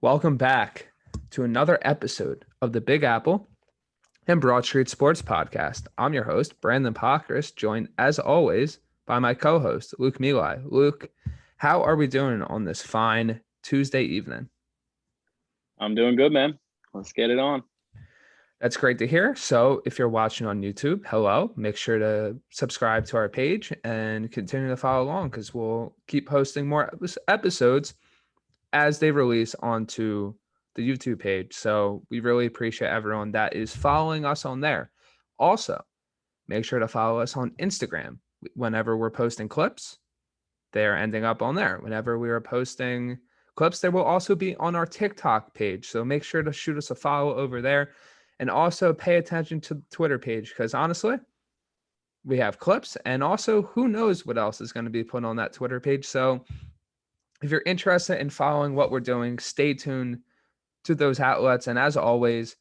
Welcome back to another episode of the Big Apple and Broad Street Sports Podcast. I'm your host, Brandon Pockris, joined as always by my co-host, Luke Milai. Luke, how are we doing on this fine Tuesday evening? I'm doing good, man. Let's get it on. That's great to hear. So if you're watching on YouTube, hello, make sure to subscribe to our page and continue to follow along because we'll keep posting more episodes as they release onto the YouTube page. So we really appreciate everyone that is following us on there. Also, make sure to follow us on Instagram. Whenever we're posting clips, they're ending up on there. Whenever we are posting clips, they will also be on our TikTok page. So make sure to shoot us a follow over there and also pay attention to the Twitter page because honestly, we have clips and also who knows what else is going to be put on that Twitter page. So if you're interested in following what we're doing, stay tuned to those outlets. And as always,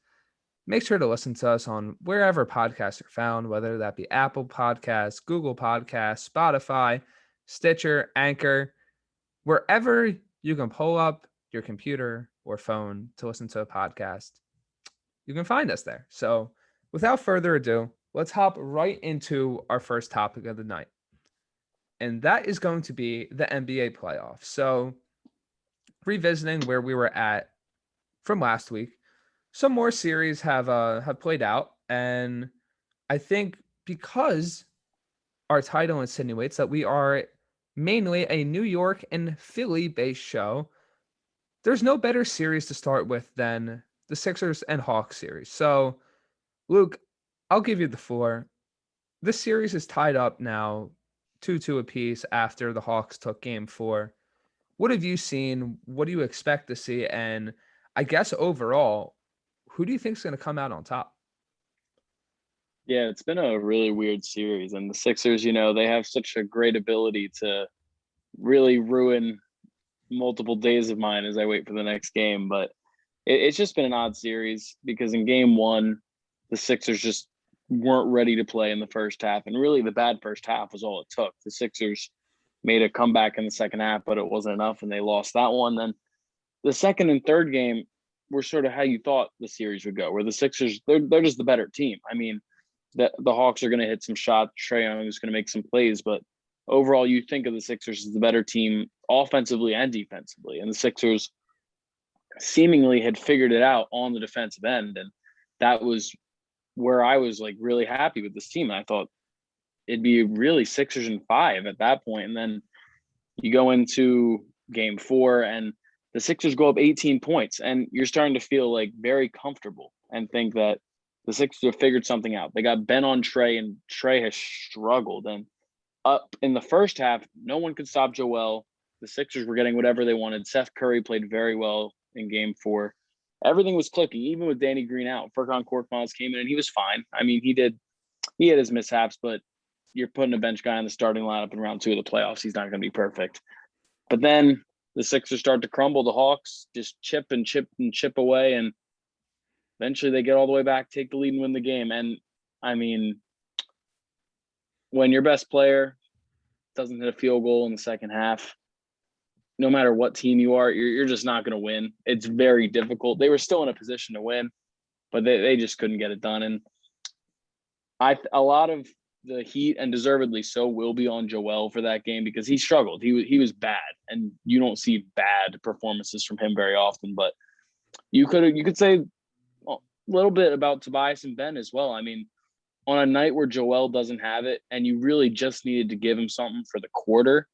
make sure to listen to us on wherever podcasts are found, whether that be Apple Podcasts, Google Podcasts, Spotify, Stitcher, Anchor, wherever you can pull up your computer or phone to listen to a podcast, you can find us there. So without further ado, let's hop right into our first topic of the night. And that is going to be the NBA playoffs. So revisiting where we were at from last week, some more series have played out, and I think because our title insinuates that we are mainly a New York and Philly based show, there's no better series to start with than the Sixers and Hawks series. So, Luke, I'll give you the floor. This series is tied up now 2-2 apiece after the Hawks took game 4. What have you seen? What do you expect to see? And I guess overall, who do you think is going to come out on top? Yeah, it's been a really weird series. And the Sixers, they have such a great ability to really ruin multiple days of mine as I wait for the next game. But it's just been an odd series because in game one, the Sixers just weren't ready to play in the first half. And really, the bad first half was all it took. The Sixers made a comeback in the second half, but it wasn't enough, and they lost that one. Then the second and third game were sort of how you thought the series would go, where the Sixers, they're just the better team. I mean, the Hawks are going to hit some shots. Trae Young is going to make some plays, but overall, you think of the Sixers as the better team offensively and defensively. And the Sixers seemingly had figured it out on the defensive end. And that was where I was like really happy with this team. And I thought it'd be really Sixers in 5 at that point. And then you go into game 4 and the Sixers go up 18 points and you're starting to feel like very comfortable and think that the Sixers have figured something out. They got Ben on Trae, and Trae has struggled. And up in the first half, no one could stop Joel. The Sixers were getting whatever they wanted. Seth Curry played very well in game 4. Everything was clicking, even with Danny Green out. Furkan Korkmaz came in and he was fine. I mean, he had his mishaps, but you're putting a bench guy in the starting lineup in round 2 of the playoffs. He's not going to be perfect. But then the Sixers start to crumble. The Hawks just chip and chip away, and eventually they get all the way back, take the lead, and win the game. And I mean, when your best player doesn't hit a field goal in the second half, no matter what team you are, you're just not going to win. It's very difficult. They were still in a position to win, but they just couldn't get it done. And a lot of the heat, and deservedly so, will be on Joel for that game because he struggled. He was bad, and you don't see bad performances from him very often. But you could say a little bit about Tobias and Ben as well. I mean, on a night where Joel doesn't have it, and you really just needed to give him something for the quarter,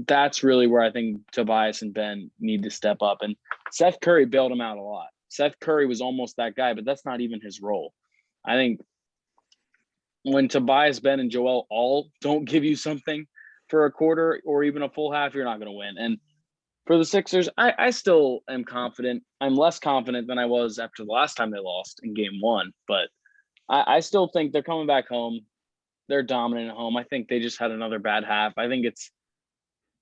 that's really where I think Tobias and Ben need to step up. And Seth Curry bailed him out a lot. Seth Curry was almost that guy, but that's not even his role. I think when Tobias, Ben, and Joel all don't give you something for a quarter or even a full half, you're not going to win. And for the Sixers, I still am confident. I'm less confident than I was after the last time they lost in game 1, but I still think they're coming back home. They're dominant at home. I think they just had another bad half. I think it's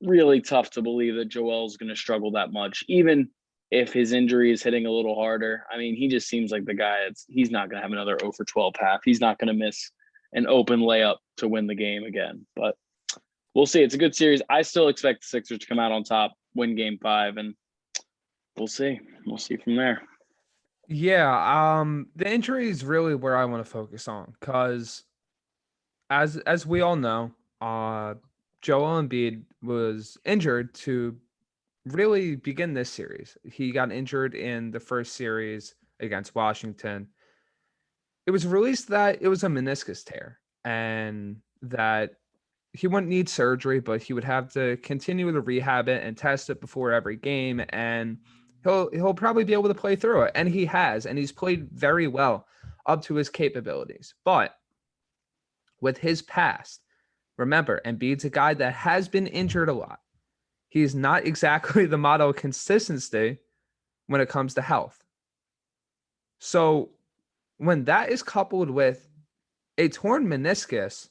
really tough to believe that Joel's going to struggle that much, even if his injury is hitting a little harder. I mean, he just seems like the guy he's not going to have another 0 for 12 half. He's not going to miss an open layup to win the game again. But we'll see. It's a good series. I still expect the Sixers to come out on top, win game 5. And we'll see. We'll see from there. Yeah, the injury is really where I want to focus on because as we all know, Joel Embiid was injured to really begin this series. He got injured in the first series against Washington. It was released that it was a meniscus tear and that he wouldn't need surgery, but he would have to continue to rehab it and test it before every game, and he'll probably be able to play through it. And he has, and he's played very well up to his capabilities. But with his past, remember, Embiid's a guy that has been injured a lot. He's not exactly the model of consistency when it comes to health. So when that is coupled with a torn meniscus,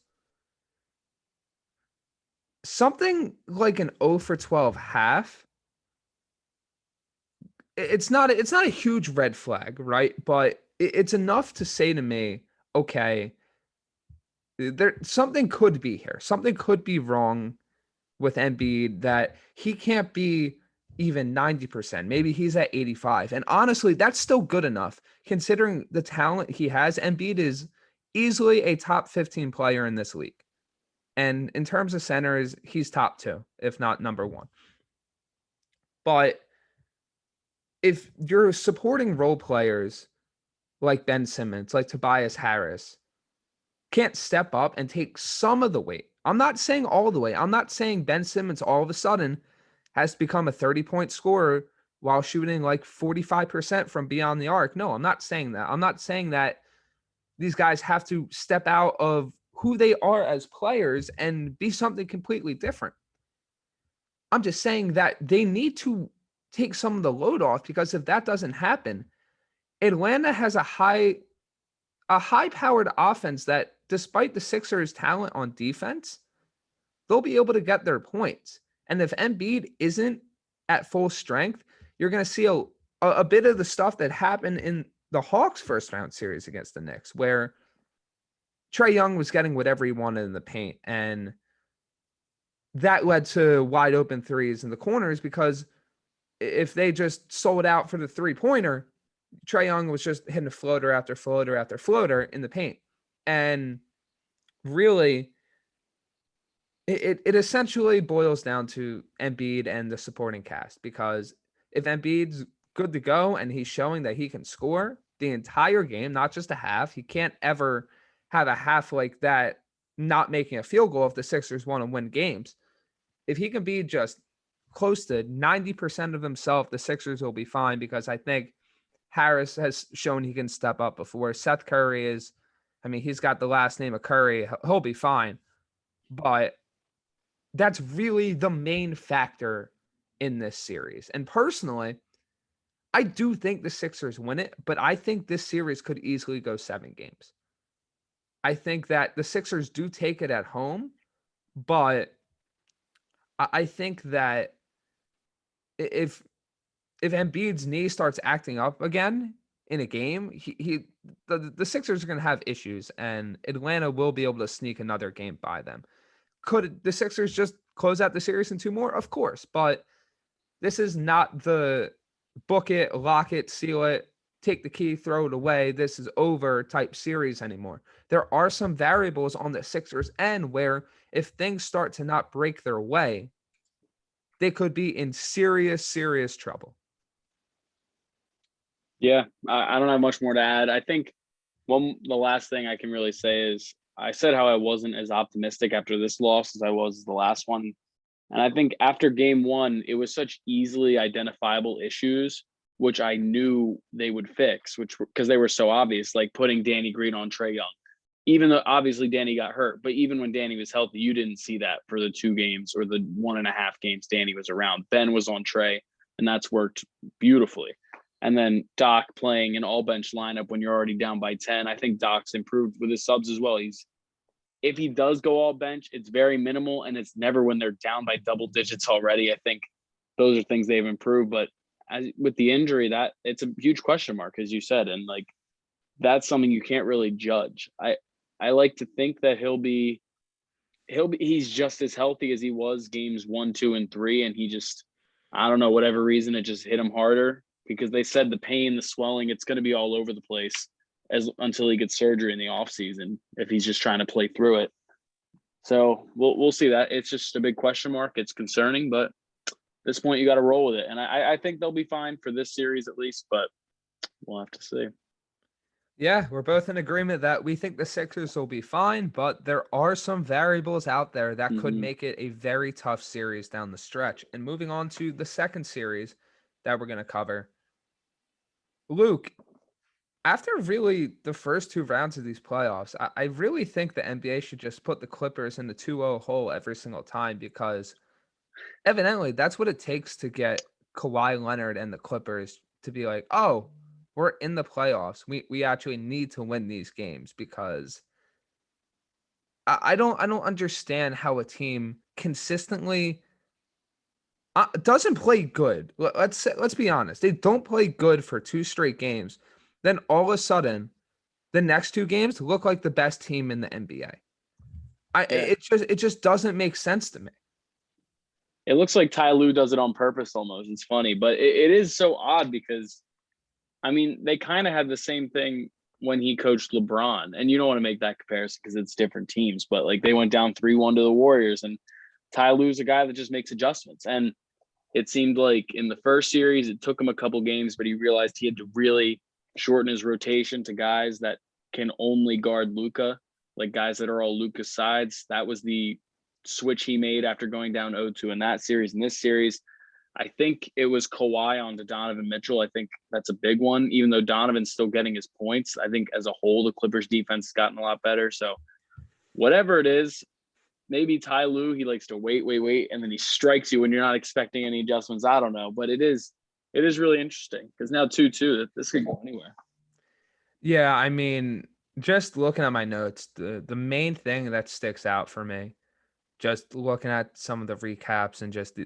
something like an 0 for 12 half, it's not a huge red flag, right? But it's enough to say to me, okay, there something could be here. Something could be wrong with Embiid that he can't be even 90%. Maybe he's at 85. And honestly, that's still good enough considering the talent he has. Embiid is easily a top 15 player in this league. And in terms of centers, he's top 2, if not number 1. But if you're supporting role players like Ben Simmons, like Tobias Harris, can't step up and take some of the weight. I'm not saying all the way. I'm not saying Ben Simmons all of a sudden has to become a 30-point scorer while shooting like 45% from beyond the arc. No, I'm not saying that. I'm not saying that these guys have to step out of who they are as players and be something completely different. I'm just saying that they need to take some of the load off, because if that doesn't happen, Atlanta has a high-powered offense that, despite the Sixers' talent on defense, they'll be able to get their points. And if Embiid isn't at full strength, you're going to see a bit of the stuff that happened in the Hawks' first round series against the Knicks, where Trae Young was getting whatever he wanted in the paint, and that led to wide open threes in the corners, because if they just sold out for the three-pointer, Trae Young was just hitting a floater after floater after floater in the paint. And really, it essentially boils down to Embiid and the supporting cast, because if Embiid's good to go and he's showing that he can score the entire game, not just a half, he can't ever have a half like that not making a field goal if the Sixers want to win games. If he can be just close to 90% of himself, the Sixers will be fine, because I think Harris has shown he can step up before. Seth Curry is, I mean, he's got the last name of Curry. He'll be fine. But that's really the main factor in this series. And personally, I do think the Sixers win it, but I think this series could easily go 7 games. I think that the Sixers do take it at home, but I think that if Embiid's knee starts acting up again in a game, the Sixers are going to have issues, and Atlanta will be able to sneak another game by them. Could the Sixers just close out the series in 2 more? Of course, but this is not the book it, lock it, seal it, take the key, throw it away, this is over type series anymore. There are some variables on the Sixers end where if things start to not break their way, they could be in serious, serious trouble. Yeah, I don't have much more to add. I think the last thing I can really say is I said how I wasn't as optimistic after this loss as I was the last one. And I think after game 1, it was such easily identifiable issues, which I knew they would fix, because they were so obvious, like putting Danny Green on Trae Young. Even though obviously Danny got hurt, but even when Danny was healthy, you didn't see that for the 2 games or the 1.5 games Danny was around. Ben was on Trae, and that's worked beautifully. And then Doc playing an all bench lineup when you're already down by 10. I think Doc's improved with his subs as well. If he does go all bench, it's very minimal, and it's never when they're down by double digits already. I think those are things they've improved. But with the injury, that it's a huge question mark, as you said, and like that's something you can't really judge. I like to think that he's just as healthy as he was games 1, 2, and 3, and he just I don't know, whatever reason, it just hit him harder because they said the pain, the swelling, it's going to be all over the place as until he gets surgery in the off season if he's just trying to play through it. So we'll see that. It's just a big question mark. It's concerning, but at this point you got to roll with it. And I think they'll be fine for this series at least, but we'll have to see. Yeah, we're both in agreement that we think the Sixers will be fine, but there are some variables out there that could make it a very tough series down the stretch. And moving on to the second series that we're going to cover. Luke, after really the first two rounds of these playoffs, I really think the NBA should just put the Clippers in the 2-0 hole every single time because evidently that's what it takes to get Kawhi Leonard and the Clippers to be like, oh, we're in the playoffs. We actually need to win these games because I don't understand how a team consistently doesn't play good. Let's be honest. They don't play good for two straight games. Then all of a sudden, the next two games look like the best team in the NBA. It just doesn't make sense to me. It looks like Ty Lue does it on purpose almost. It's funny, but it is so odd because, I mean, they kind of had the same thing when he coached LeBron. And you don't want to make that comparison because it's different teams, but like they went down 3-1 to the Warriors and Ty Lue's a guy that just makes adjustments. And it seemed like in the first series, it took him a couple games, but he realized he had to really shorten his rotation to guys that can only guard Luka, like guys that are all Luka's sides. That was the switch he made after going down 0-2 in that series. In this series, I think it was Kawhi on to Donovan Mitchell. I think that's a big one, even though Donovan's still getting his points. I think as a whole, the Clippers defense has gotten a lot better. So whatever it is, maybe Ty Lue, he likes to wait, and then he strikes you when you're not expecting any adjustments. I don't know, but it is really interesting because now 2-2, this could go anywhere. Yeah, I mean, just looking at my notes, the main thing that sticks out for me, just looking at some of the recaps and just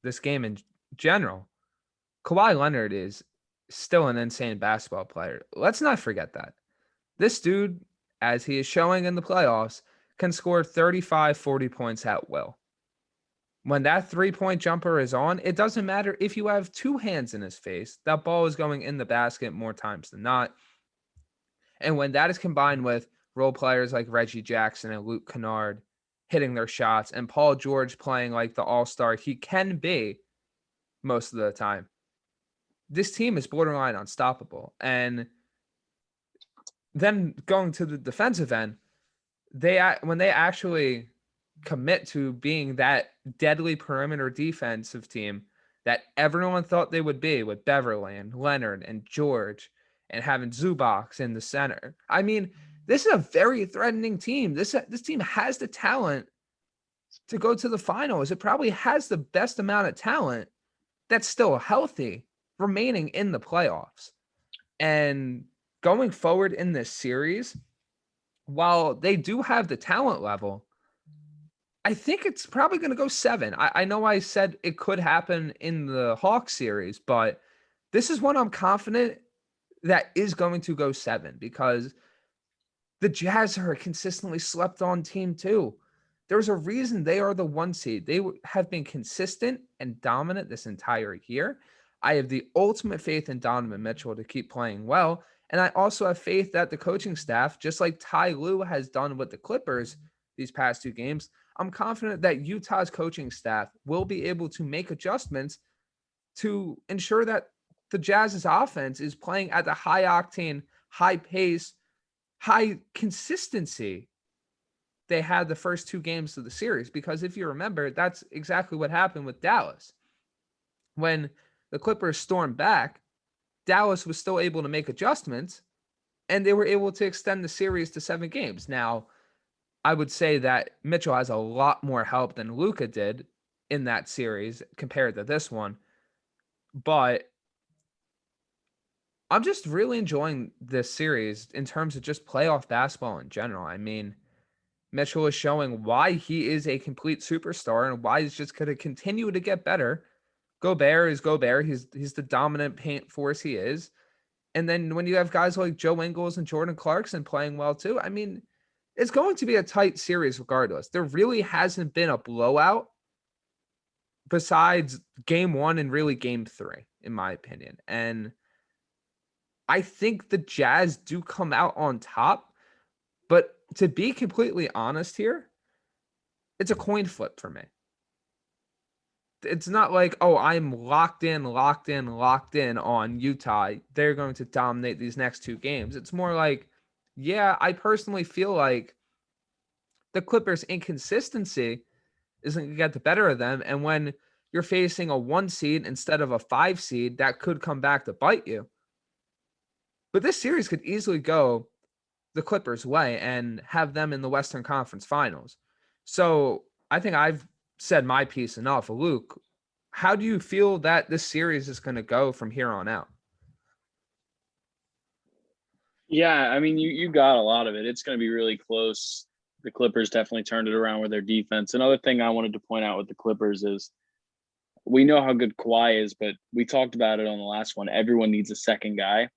this game in general, Kawhi Leonard is still an insane basketball player. Let's not forget that. This dude, as he is showing in the playoffs, can score 35, 40 points at will. When that 3-point jumper is on, it doesn't matter if you have two hands in his face. That ball is going in the basket more times than not. And when that is combined with role players like Reggie Jackson and Luke Kennard hitting their shots and Paul George playing like the all-star he can be most of the time, this team is borderline unstoppable. And then going to the defensive end, when they actually commit to being that deadly perimeter defensive team that everyone thought they would be with Beverly and Leonard and George and having Zubac in the center. I mean, this is a very threatening team. This team has the talent to go to the finals. It probably has the best amount of talent that's still healthy remaining in the playoffs. And going forward in this series, while they do have the talent level, I think it's probably going to go 7. I know I said it could happen in the Hawks series, but this is one I'm confident that is going to go 7 because the Jazz are a consistently slept on team too. There's a reason they are the 1 seed. They have been consistent and dominant this entire year. I have the ultimate faith in Donovan Mitchell to keep playing well. And I also have faith that the coaching staff, just like Ty Lue has done with the Clippers these past 2 games, I'm confident that Utah's coaching staff will be able to make adjustments to ensure that the Jazz's offense is playing at the high octane, high pace, high consistency they had the first 2 games of the series. Because if you remember, that's exactly what happened with Dallas. When the Clippers stormed back, Dallas was still able to make adjustments, and they were able to extend the series to 7 games. Now, I would say that Mitchell has a lot more help than Luka did in that series compared to this one. But I'm just really enjoying this series in terms of just playoff basketball in general. I mean, Mitchell is showing why he is a complete superstar and why he's just going to continue to get better. Gobert is Gobert. He's the dominant paint force he is. And then when you have guys like Joe Ingles and Jordan Clarkson playing well too, I mean, it's going to be a tight series regardless. There really hasn't been a blowout besides game 1 and really game 3, in my opinion. And I think the Jazz do come out on top, but to be completely honest here, it's a coin flip for me. It's not like, oh, I'm locked in on Utah. They're going to dominate these next 2 games. It's more like, yeah, I personally feel like the Clippers' inconsistency isn't going to get the better of them. And when you're facing a 1 seed instead of a 5 seed, that could come back to bite you. But this series could easily go the Clippers' way and have them in the Western Conference Finals. So I think I've said my piece enough. Luke, how do you feel that this series is going to go from here on out? Yeah, I mean, you got a lot of it. It's going to be really close. The Clippers definitely turned it around with their defense. Another thing I wanted to point out with the Clippers is we know how good Kawhi is, but we talked about it on the last one. Everyone needs a second guy.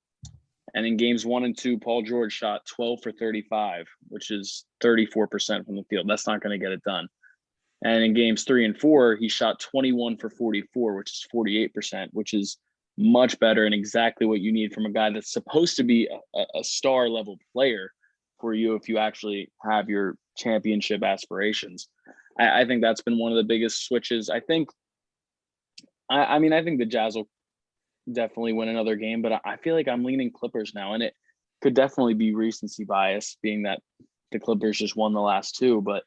And in games 1 and 2, Paul George shot 12 for 35, which is 34% from the field. That's not going to get it done. And in games 3 and 4, he shot 21 for 44, which is 48%, which is much better and exactly what you need from a guy that's supposed to be a star level player for you if you actually have your championship aspirations. I think that's been one of the biggest switches. I think the Jazz will definitely win another game, but I feel like I'm leaning Clippers now, and it could definitely be recency bias, being that the Clippers just won the last 2. But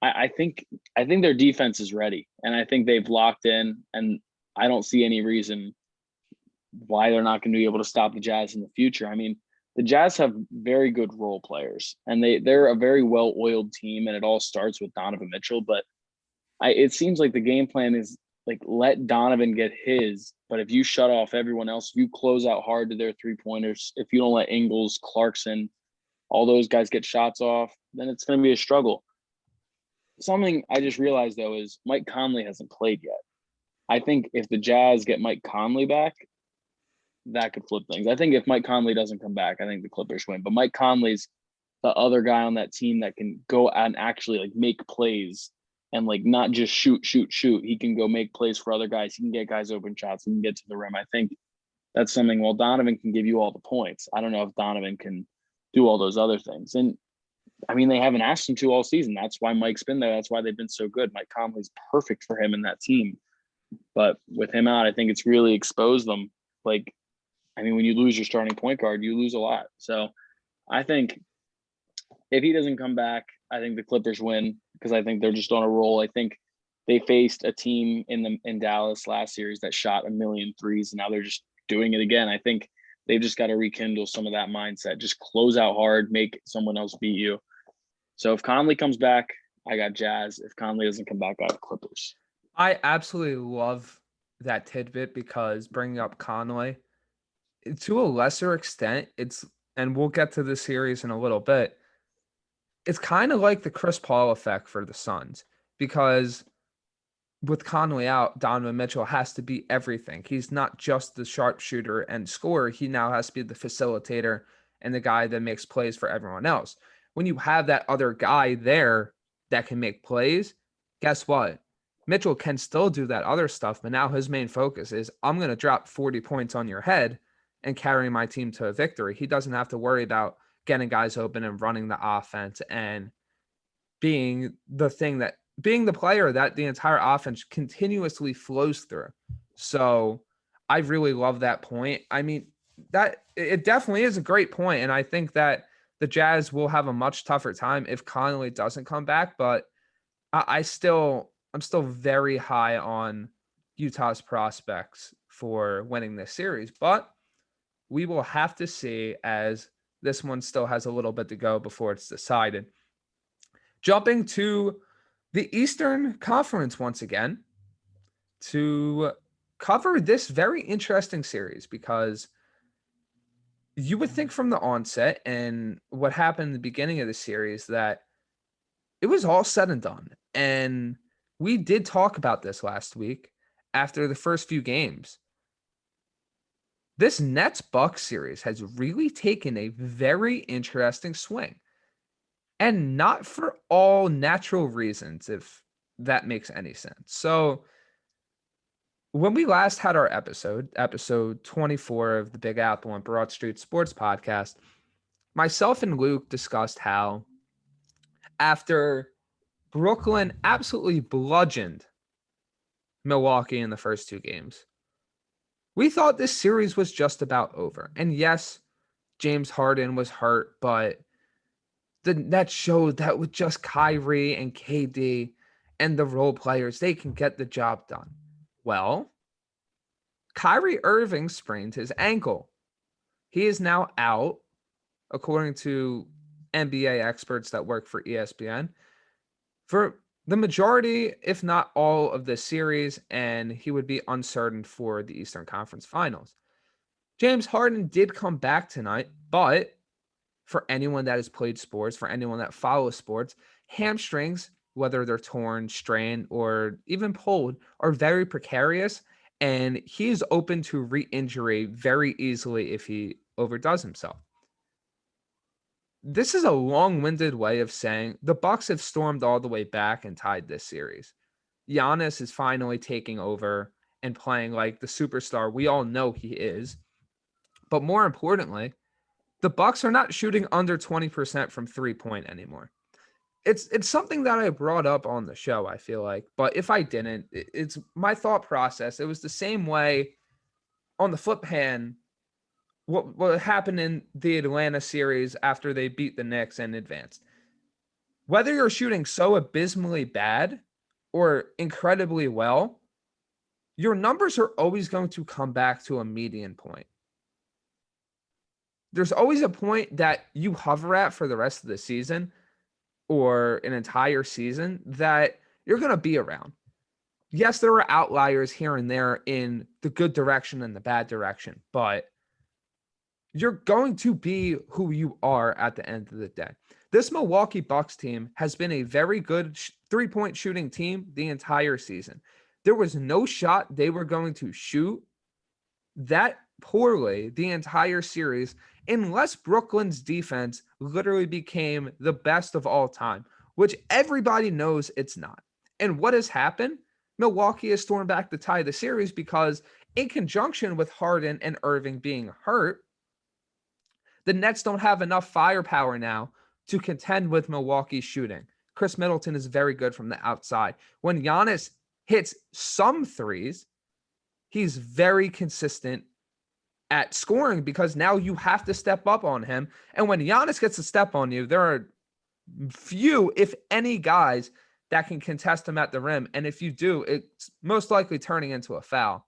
I think their defense is ready, and I think they've locked in, and I don't see any reason why they're not going to be able to stop the Jazz in the future. I mean, the Jazz have very good role players, and they're a very well-oiled team, and it all starts with Donovan Mitchell. But it seems like the game plan is like, let Donovan get his, but if you shut off everyone else, if you close out hard to their 3-pointers, if you don't let Ingles, Clarkson, all those guys get shots off, then it's going to be a struggle. Something I just realized, though, is Mike Conley hasn't played yet. I think if the Jazz get Mike Conley back, that could flip things. I think if Mike Conley doesn't come back, I think the Clippers win. But Mike Conley's the other guy on that team that can go and actually like make plays and like not just shoot. He can go make plays for other guys. He can get guys open shots. He can get to the rim. I think that's something. Well, Donovan can give you all the points. I don't know if Donovan can do all those other things. And I mean, they haven't asked him to all season. That's why Mike's been there. That's why they've been so good. Mike Conley's perfect for him in that team. But with him out, I think it's really exposed them. Like, I mean, when you lose your starting point guard, you lose a lot. So I think if he doesn't come back, I think the Clippers win because I think they're just on a roll. I think they faced a team in Dallas last series that shot 1,000,000 threes, and now they're just doing it again. I think they've just got to rekindle some of that mindset. Just close out hard, make someone else beat you. So if Conley comes back, I got Jazz. If Conley doesn't come back, I got Clippers. I absolutely love that tidbit because bringing up Conley, to a lesser extent, and we'll get to the series in a little bit, it's kind of like the Chris Paul effect for the Suns because with Conley out, Donovan Mitchell has to be everything. He's not just the sharpshooter and scorer. He now has to be the facilitator and the guy that makes plays for everyone else. When you have that other guy there that can make plays, guess what? Mitchell can still do that other stuff, but now his main focus is I'm going to drop 40 points on your head and carry my team to a victory. He doesn't have to worry about getting guys open and running the offense and being the player that the entire offense continuously flows through. So I really love that point. I mean, that it definitely is a great point, and I think that the Jazz will have a much tougher time if Conley doesn't come back, but I'm still very high on Utah's prospects for winning this series, but we will have to see as this one still has a little bit to go before it's decided. Jumping to the Eastern Conference once again to cover this very interesting series because you would think from the onset and what happened in the beginning of the series that it was all said and done. And we did talk about this last week after the first few games. This Nets Bucks series has really taken a very interesting swing. And not for all natural reasons, if that makes any sense. So when we last had our episode 24 of the Big Apple and Broad Street Sports podcast, myself and Luke discussed how after Brooklyn absolutely bludgeoned Milwaukee in the first two games, we thought this series was just about over. And yes, James Harden was hurt, but that showed that with just Kyrie and KD and the role players, they can get the job done. Well, Kyrie Irving sprained his ankle. He is now out, according to NBA experts that work for ESPN, for the majority, if not all, of this series, and he would be uncertain for the Eastern Conference Finals. James Harden did come back tonight, but for anyone that has played sports, for anyone that follows sports, hamstrings, whether they're torn, strained, or even pulled, are very precarious, and he is open to re-injury very easily if he overdoes himself. This is a long-winded way of saying the Bucks have stormed all the way back and tied this series. Giannis is finally taking over and playing like the superstar we all know he is. But more importantly, the Bucks are not shooting under 20% from three-point anymore. It's something that I brought up on the show, I feel like. But if I didn't, it's my thought process. It was the same way on the flip hand, what happened in the Atlanta series after they beat the Knicks and advanced. Whether you're shooting so abysmally bad or incredibly well, your numbers are always going to come back to a median point. There's always a point that you hover at for the rest of the season or an entire season that you're going to be around. Yes, there are outliers here and there in the good direction and the bad direction, but you're going to be who you are at the end of the day. This Milwaukee Bucks team has been a very good three-point shooting team the entire season. There was no shot they were going to shoot that poorly the entire series unless Brooklyn's defense literally became the best of all time, which everybody knows it's not. And what has happened? Milwaukee has stormed back to tie the series because in conjunction with Harden and Irving being hurt, the Nets don't have enough firepower now to contend with Milwaukee's shooting. Chris Middleton is very good from the outside. When Giannis hits some threes, he's very consistent at scoring because now you have to step up on him. And when Giannis gets a step on you, there are few, if any, guys that can contest him at the rim. And if you do, it's most likely turning into a foul.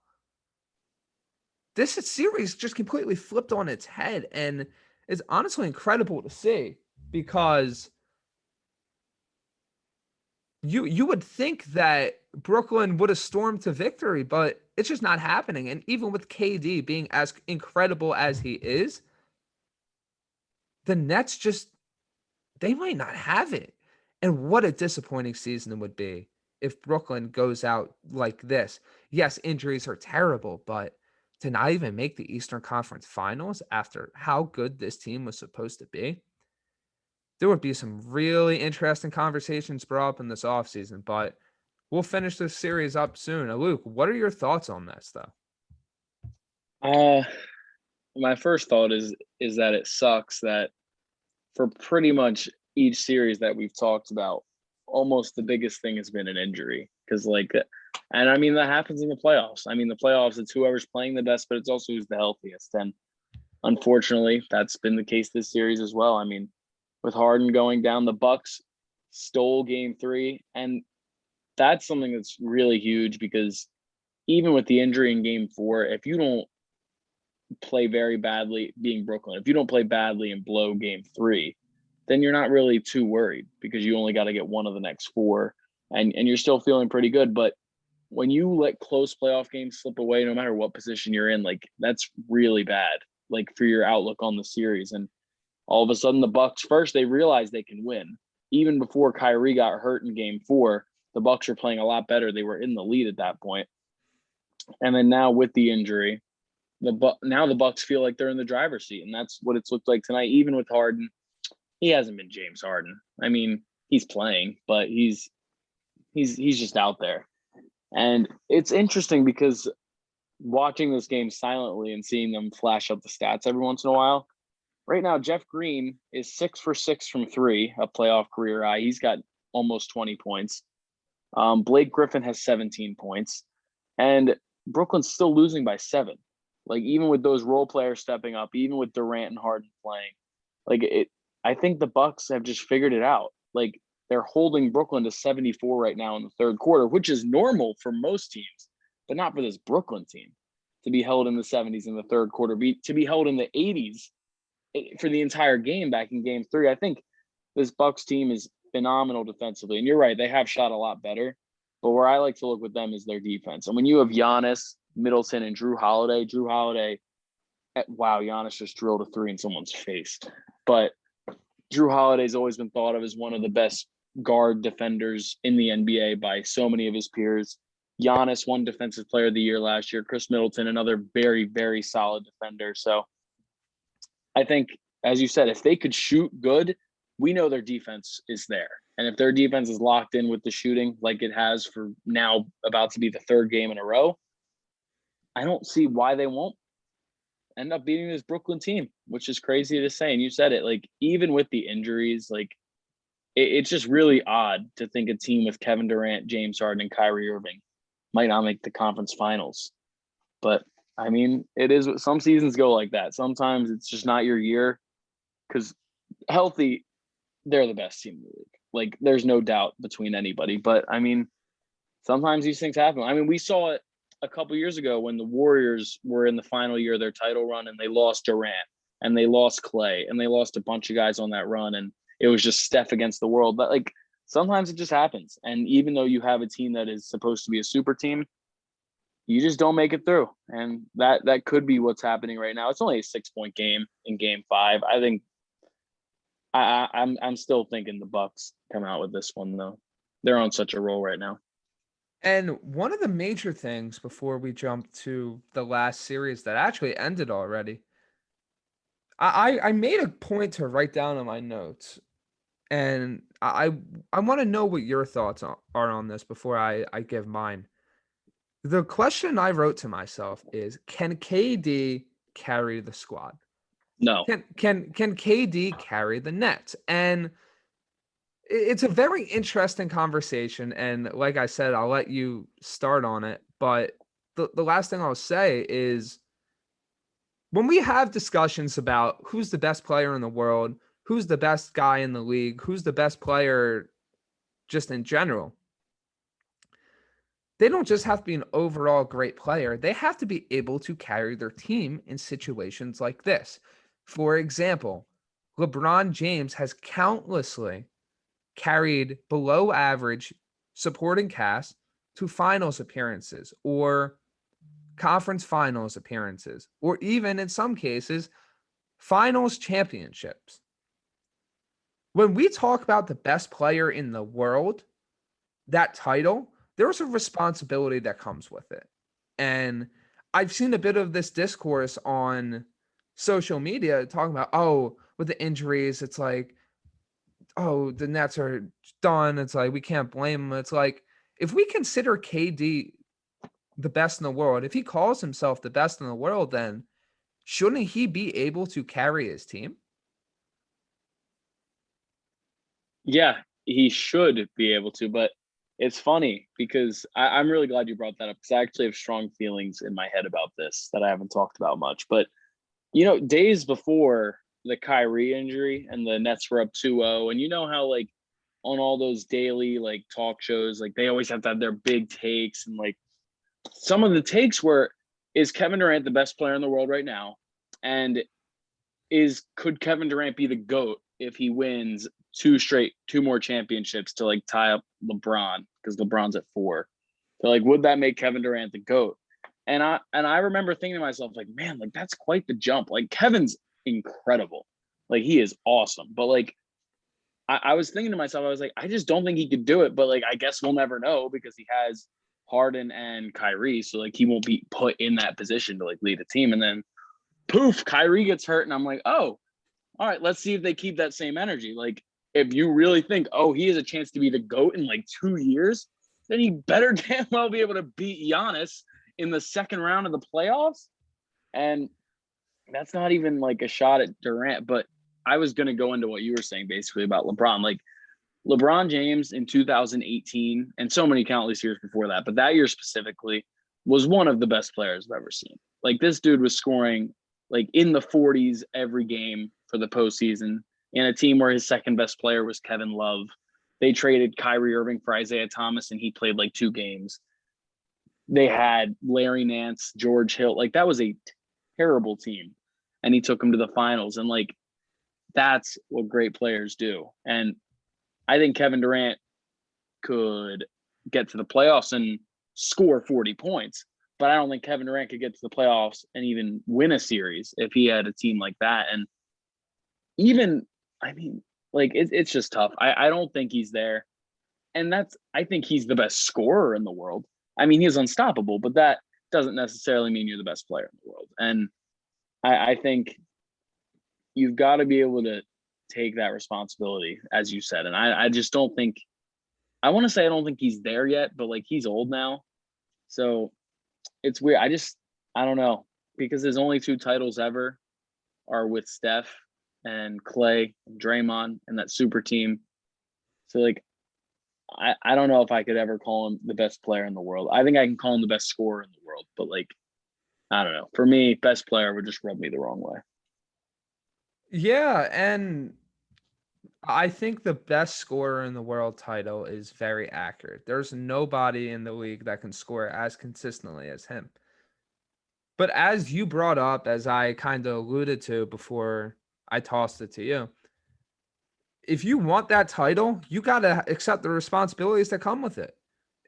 This series just completely flipped on its head, and it's honestly incredible to see because you would think that Brooklyn would have stormed to victory, but it's just not happening. And even with KD being as incredible as he is, the Nets just, they might not have it. And what a disappointing season it would be if Brooklyn goes out like this. Yes, injuries are terrible, but to not even make the Eastern Conference Finals after how good this team was supposed to be, there would be some really interesting conversations brought up in this offseason, but we'll finish this series up soon. Luke, what are your thoughts on this, though? My first thought is that it sucks that for pretty much each series that we've talked about, almost the biggest thing has been an injury. Because and I mean, that happens in the playoffs. I mean, the playoffs, it's whoever's playing the best, but it's also who's the healthiest. And unfortunately, that's been the case this series as well. I mean, with Harden going down, the Bucks stole game 3. And that's something that's really huge because even with the injury in game 4, if you don't play very badly, being Brooklyn, if you don't play badly and blow game 3, then you're not really too worried because you only got to get one of the next 4 and you're still feeling pretty good. But when you let close playoff games slip away, no matter what position you're in, like that's really bad, like for your outlook on the series. And all of a sudden the Bucks, first they realized they can win. Even before Kyrie got hurt in game 4, the Bucks are playing a lot better. They were in the lead at that point. And then now with the injury, now the Bucks feel like they're in the driver's seat. And that's what it's looked like tonight. Even with Harden, he hasn't been James Harden. I mean, he's playing, but he's just out there. And it's interesting because watching this game silently and seeing them flash up the stats every once in a while. Right now, Jeff Green is 6 for 6 from three, a playoff career high. He's got almost 20 points. Blake Griffin has 17 points, and Brooklyn's still losing by 7. Like, even with those role players stepping up, even with Durant and Harden playing, I think the Bucks have just figured it out. Like, they're holding Brooklyn to 74 right now in the third quarter, which is normal for most teams, but not for this Brooklyn team to be held in the 70s in the third quarter, to be held in the 80s for the entire game back in game 3. I think this Bucks team is phenomenal defensively. And you're right, they have shot a lot better. But where I like to look with them is their defense. And when you have Giannis, Middleton, and Drew Holiday, wow, Giannis just drilled a 3 in someone's face. But Drew Holiday's always been thought of as one of the best guard defenders in the NBA by so many of his peers. Giannis won Defensive Player of the Year last year. Chris Middleton, another very, very solid defender. So I think, as you said, if they could shoot good, we know their defense is there. And if their defense is locked in with the shooting like it has for now about to be the third game in a row, I don't see why they won't end up beating this Brooklyn team, which is crazy to say. And you said it, like, even with the injuries, like, it's just really odd to think a team with Kevin Durant, James Harden, and Kyrie Irving might not make the conference finals. But I mean, it is, some seasons go like that. Sometimes it's just not your year, because healthy, they're the best team in the league. Like, there's no doubt between anybody. But I mean, sometimes these things happen. I mean, we saw it a couple years ago when the Warriors were in the final year of their title run and they lost Durant and they lost Clay and they lost a bunch of guys on that run. And it was just Steph against the world. But like, sometimes it just happens. And even though you have a team that is supposed to be a super team, you just don't make it through. And that could be what's happening right now. It's only a 6-point game in game 5. I think I'm still thinking the Bucks come out with this one, though. They're on such a roll right now. And one of the major things before we jump to the last series that actually ended already, I made a point to write down in my notes, and I want to know what your thoughts are on this before I give mine. The question I wrote to myself is, can KD carry the squad? No. Can KD carry the Nets? And it's a very interesting conversation. And like I said, I'll let you start on it. But the last thing I'll say is, when we have discussions about who's the best player in the world, who's the best guy in the league, who's the best player just in general, they don't just have to be an overall great player. They have to be able to carry their team in situations like this. For example, LeBron James has countlessly carried below average supporting cast to finals appearances or conference finals appearances, or even in some cases, finals championships. When we talk about the best player in the world, that title, there's a responsibility that comes with it. And I've seen a bit of this discourse on social media talking about, oh, with the injuries, it's like, oh, the Nets are done. It's like, we can't blame them. It's like, if we consider KD the best in the world, if he calls himself the best in the world, then shouldn't he be able to carry his team? Yeah, he should be able to, but it's funny because I'm really glad you brought that up, because I actually have strong feelings in my head about this that I haven't talked about much. But, you know, days before the Kyrie injury and the Nets were up 2-0, and you know how, like, on all those daily, like, talk shows, like, they always have to have their big takes, and, like, some of the takes were, is Kevin Durant the best player in the world right now? And could Kevin Durant be the GOAT if he wins two more championships to, like, tie up LeBron, because LeBron's at 4? So, like, would that make Kevin Durant the GOAT? And I remember thinking to myself, like, man, like, that's quite the jump. Like, Kevin's incredible. Like, he is awesome. But, like, I was thinking to myself, I was like, I just don't think he could do it. But, like, I guess we'll never know, because he has Harden and Kyrie. So, like, he won't be put in that position to, like, lead a team. And then poof, Kyrie gets hurt. And I'm like, oh, all right, let's see if they keep that same energy. Like, if you really think, oh, he has a chance to be the GOAT in, like, 2 years, then he better damn well be able to beat Giannis in the second round of the playoffs. And that's not even like a shot at Durant, but I was going to go into what you were saying basically about LeBron. Like LeBron James in 2018 and so many countless years before that, but that year specifically was one of the best players I've ever seen. Like this dude was scoring like in the 40s every game for the postseason in a team where his second best player was Kevin Love. They traded Kyrie Irving for Isaiah Thomas and he played like 2 games. They had Larry Nance, George Hill. Like that was a terrible team. And he took them to the finals. And like that's what great players do. And I think Kevin Durant could get to the playoffs and score 40 points, but I don't think Kevin Durant could get to the playoffs and even win a series if he had a team like that. And even, I mean, like it's just tough. I don't think he's there. And I think he's the best scorer in the world. I mean, he's unstoppable, but that doesn't necessarily mean you're the best player in the world. And I think you've got to be able to take that responsibility, as you said. And I just don't think, I want to say I don't think he's there yet, but like he's old now. So it's weird. I don't know, because his only 2 titles ever are with Steph and Clay and Draymond and that super team. So like, I don't know if I could ever call him the best player in the world. I think I can call him the best scorer in the world, but like, I don't know. For me, best player would just rub me the wrong way. Yeah, and I think the best scorer in the world title is very accurate. There's nobody in the league that can score as consistently as him. But as you brought up, as I kind of alluded to before I tossed it to you, if you want that title, you got to accept the responsibilities that come with it.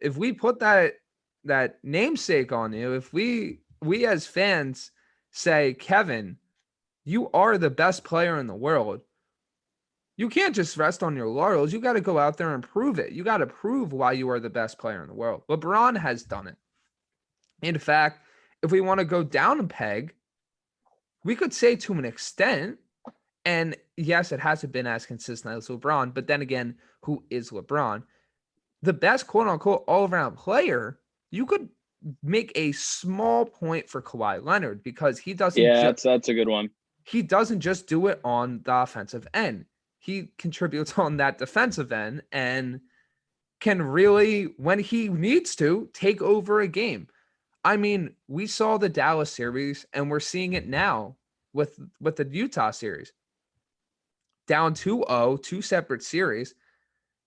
If we put that namesake on you, if we as fans say, Kevin, you are the best player in the world, you can't just rest on your laurels. You got to go out there and prove it. You got to prove why you are the best player in the world. LeBron has done it. In fact, if we want to go down a peg, we could say to an extent, and yes, it hasn't been as consistent as LeBron, but then again, who is LeBron? The best quote unquote all around player, you could make a small point for Kawhi Leonard because he doesn't That's a good one. He doesn't just do it on the offensive end. He contributes on that defensive end and can really, when he needs to, take over a game. I mean, we saw the Dallas series and we're seeing it now with the Utah series. Down 2-0, 2 separate series.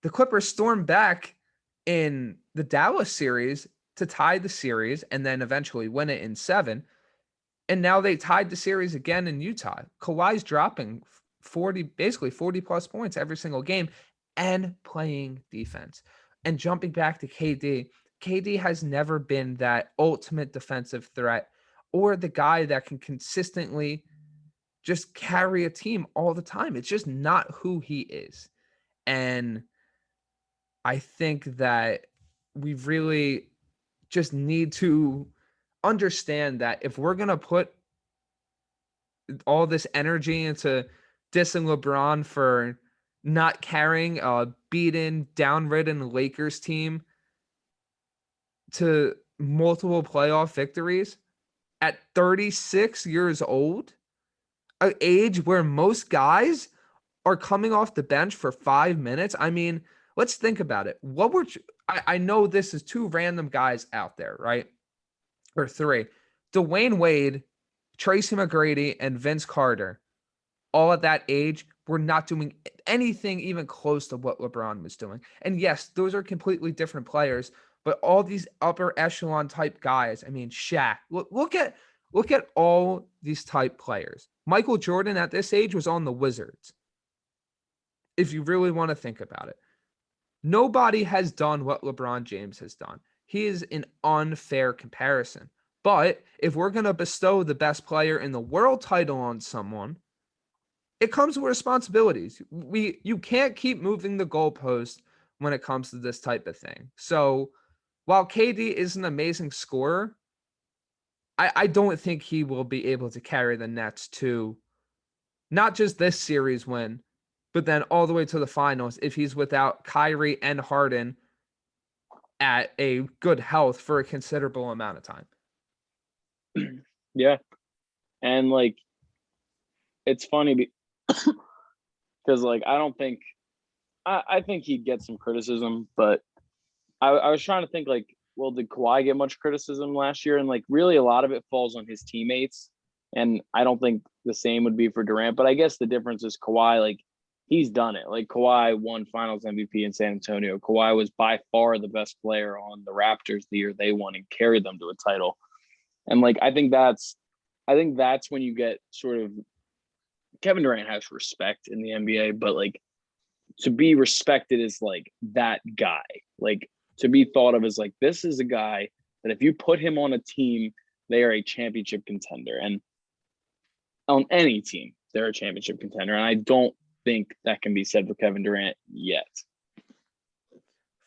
The Clippers stormed back in the Dallas series to tie the series and then eventually win it in 7. And now they tied the series again in Utah. Kawhi's dropping 40 plus points every single game and playing defense. And jumping back to KD has never been that ultimate defensive threat or the guy that can consistently just carry a team all the time. It's just not who he is. And I think that we really just need to understand that if we're going to put all this energy into dissing LeBron for not carrying a beaten, downridden Lakers team to multiple playoff victories at 36 years old, an age where most guys are coming off the bench for 5 minutes. I mean, let's think about it. I know this is 2 random guys out there, right? Or 3. Dwayne Wade, Tracy McGrady, and Vince Carter, all at that age, were not doing anything even close to what LeBron was doing. And yes, those are completely different players, but all these upper echelon type guys, I mean, Shaq, look at all these type players. Michael Jordan at this age was on the Wizards. If you really want to think about it, nobody has done what LeBron James has done. He is an unfair comparison. But if we're going to bestow the best player in the world title on someone, it comes with responsibilities. You can't keep moving the goalpost when it comes to this type of thing. So while KD is an amazing scorer, I don't think he will be able to carry the Nets to not just this series win, but then all the way to the finals if he's without Kyrie and Harden at a good health for a considerable amount of time. Yeah. And like, it's funny because like, I don't think, I think he'd get some criticism, but I was trying to think like, well, did Kawhi get much criticism last year? And like, really, a lot of it falls on his teammates. And I don't think the same would be for Durant. But I guess the difference is Kawhi, like, he's done it. Like, Kawhi won Finals MVP in San Antonio. Kawhi was by far the best player on the Raptors the year they won and carried them to a title. And like, I think that's when you get sort of Kevin Durant has respect in the NBA, but like to be respected as like that guy, like to be thought of as like this is a guy that if you put him on a team, they are a championship contender. And on any team, they're a championship contender. And I don't think that can be said for Kevin Durant yet.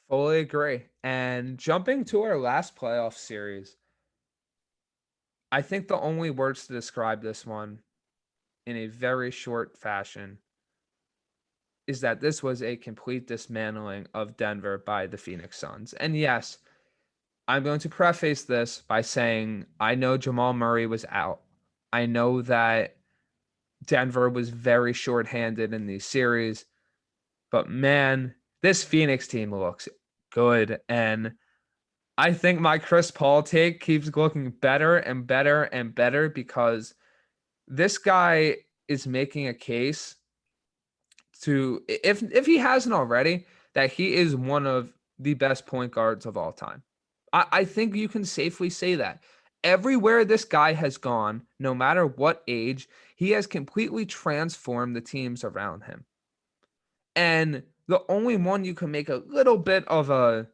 Fully agree. And jumping to our last playoff series, I think the only words to describe this one in a very short fashion is that this was a complete dismantling of Denver by the Phoenix Suns. And yes, I'm going to preface this by saying I know Jamal Murray was out. I know that Denver was very shorthanded in these series, but man, this Phoenix team looks good. And I think my Chris Paul take keeps looking better and better and better because this guy is making a case to, if he hasn't already, that he is one of the best point guards of all time. I think you can safely say that. Everywhere this guy has gone, no matter what age, he has completely transformed the teams around him. And the only one you can make a little bit of a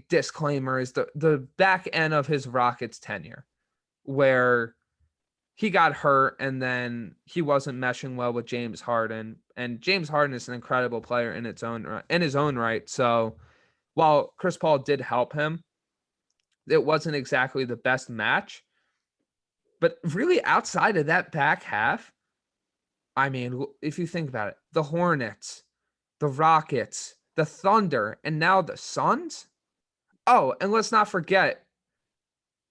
disclaimer is the back end of his Rockets tenure, where he got hurt and then he wasn't meshing well with James Harden. And James Harden is an incredible player in his own right. So while Chris Paul did help him, it wasn't exactly the best match. But really, outside of that back half, I mean, if you think about it, the Hornets, the Rockets, the Thunder, and now the Suns. Oh, and let's not forget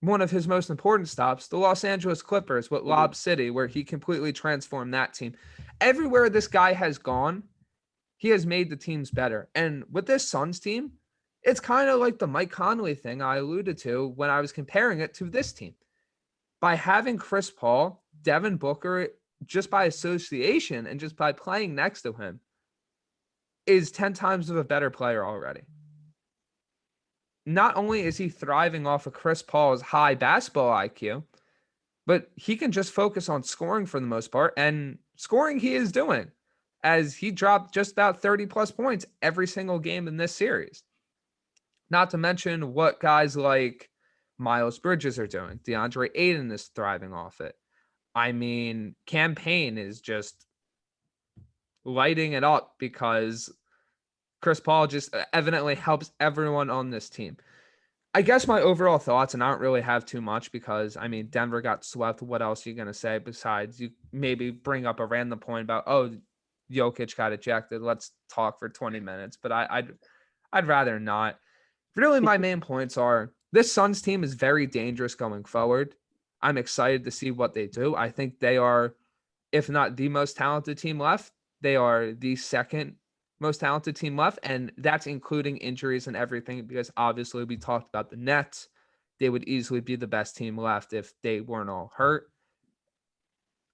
one of his most important stops, the Los Angeles Clippers with Lob City, where he completely transformed that team. Everywhere this guy has gone, he has made the teams better. And with this Suns team, it's kind of like the Mike Conley thing I alluded to when I was comparing it to this team. By having Chris Paul, Devin Booker, just by association and just by playing next to him, is 10 times of a better player already. Not only is he thriving off of Chris Paul's high basketball IQ, but he can just focus on scoring for the most part, and scoring he is doing, as he dropped just about 30 plus points every single game in this series. Not to mention what guys like Miles Bridges are doing. DeAndre Ayton is thriving off it. I mean, Cam Payne is just lighting it up because Chris Paul just evidently helps everyone on this team. I guess my overall thoughts, and I don't really have too much because, I mean, Denver got swept. What else are you going to say besides you maybe bring up a random point about, oh, Jokic got ejected. Let's talk for 20 minutes. But I'd rather not. Really, my main points are this Suns team is very dangerous going forward. I'm excited to see what they do. I think they are, if not the most talented team left, they are the second most talented team left, and that's including injuries and everything, because obviously we talked about the Nets. They would easily be the best team left if they weren't all hurt.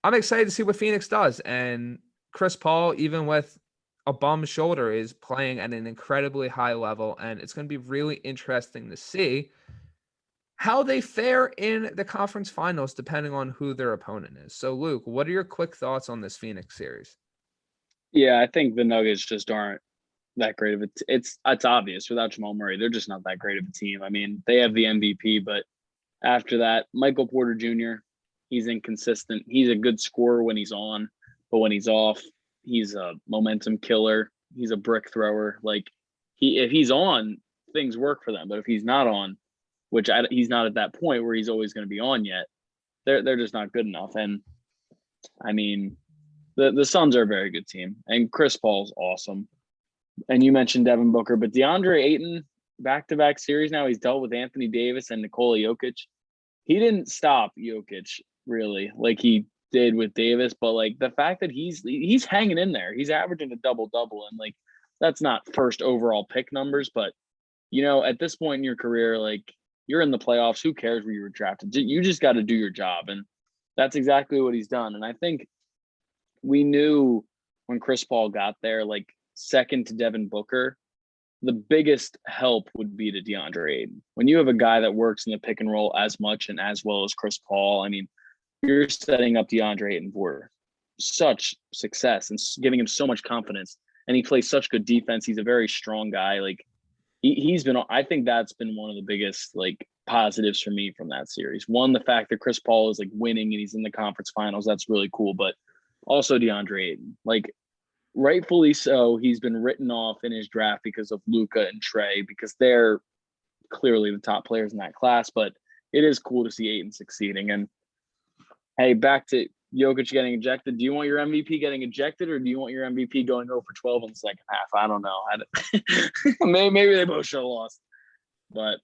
I'm excited to see what Phoenix does, and Chris Paul, even with a bum shoulder, is playing at an incredibly high level, and it's going to be really interesting to see how they fare in the conference finals depending on who their opponent is. So, Luke, what are your quick thoughts on this Phoenix series? Yeah, I think the Nuggets just aren't that great of a it's obvious without Jamal Murray, they're just not that great of a team. I mean, they have the MVP, but after that, Michael Porter Jr., he's inconsistent. He's a good scorer when he's on, but when he's off, he's a momentum killer. He's a brick thrower. Like if he's on, things work for them. But if he's not on, he's not at that point where he's always going to be on yet, they're just not good enough. And I mean, the Suns are a very good team, and Chris Paul's awesome. And you mentioned Devin Booker, but DeAndre Ayton, back-to-back series now. He's dealt with Anthony Davis and Nikola Jokic. He didn't stop Jokic really like he did with Davis, but like the fact that he's hanging in there, he's averaging a double-double, and like that's not first overall pick numbers, but at this point in your career, like you're in the playoffs, who cares where you were drafted? You just got to do your job, and that's exactly what he's done. And I think we knew when Chris Paul got there, like second to Devin Booker, the biggest help would be to DeAndre Ayton. When you have a guy that works in the pick and roll as much and as well as Chris Paul, I mean, you're setting up DeAndre Ayton for such success and giving him so much confidence. And he plays such good defense. He's a very strong guy. Like he's been, I think that's been one of the biggest like positives for me from that series. One, the fact that Chris Paul is like winning and he's in the conference finals. That's really cool. But also DeAndre Ayton, like rightfully so, he's been written off in his draft because of Luka and Trey, because they're clearly the top players in that class. But it is cool to see Ayton succeeding. And hey, back to Jokic getting ejected. Do you want your MVP getting ejected, or do you want your MVP going 0 for 12 in the second half? I don't know. Maybe they both should have lost. But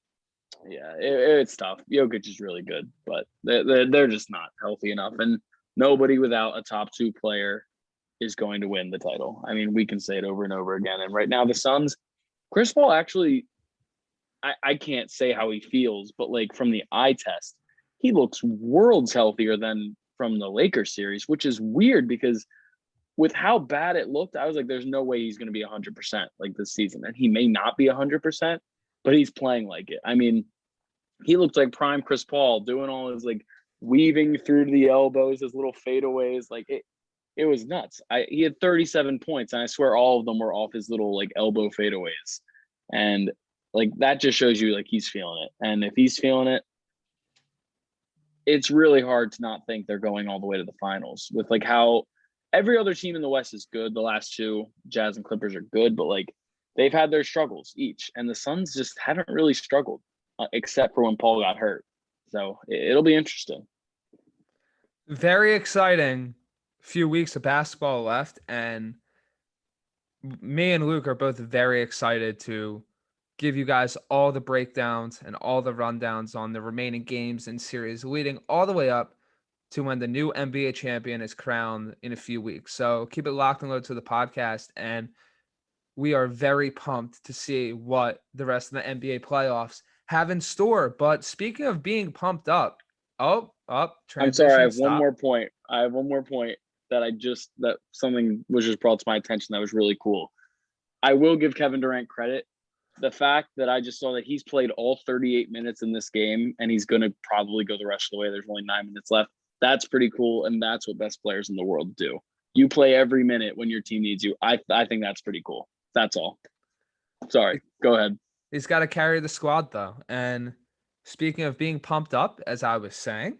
yeah, it's tough. Jokic is really good, but they're just not healthy enough. And nobody without a top two player is going to win the title. I mean, we can say it over and over again. And right now, the Suns, Chris Paul actually, I can't say how he feels, but like from the eye test, he looks worlds healthier than from the Lakers series, which is weird because with how bad it looked, I was like, there's no way he's going to be 100% like this season. And he may not be 100%, but he's playing like it. I mean, he looked like prime Chris Paul doing all his like weaving through the elbows, his little fadeaways. Like it was nuts. He had 37 points, and I swear all of them were off his little like elbow fadeaways. And like that just shows you like he's feeling it. And if he's feeling it, it's really hard to not think they're going all the way to the finals with like how every other team in the West is good. The last two, Jazz and Clippers, are good, but like they've had their struggles each, and the Suns just haven't really struggled except for when Paul got hurt. So it'll be interesting. Very exciting few weeks of basketball left, and me and Luke are both very excited to give you guys all the breakdowns and all the rundowns on the remaining games and series leading all the way up to when the new NBA champion is crowned in a few weeks. So keep it locked and loaded to the podcast, and we are very pumped to see what the rest of the NBA playoffs have in store. But speaking of being pumped up, I'm sorry, I have one more point. That something was just brought to my attention that was really cool. I will give Kevin Durant credit. The fact that I just saw that he's played all 38 minutes in this game and he's going to probably go the rest of the way. There's only 9 minutes left. That's pretty cool. And that's what best players in the world do. You play every minute when your team needs you. I think that's pretty cool. That's all. Sorry. Go ahead. He's got to carry the squad though. And speaking of being pumped up, as I was saying,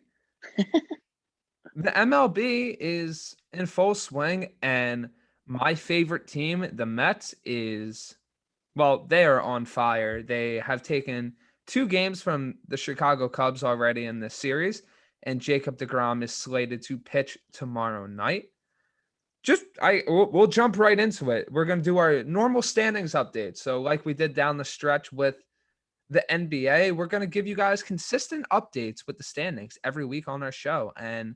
the MLB is in full swing, and my favorite team, the Mets, they are on fire. They have taken 2 games from the Chicago Cubs already in this series, and Jacob deGrom is slated to pitch tomorrow night. We'll jump right into it. We're going to do our normal standings update. So like we did down the stretch with the NBA, we're going to give you guys consistent updates with the standings every week on our show and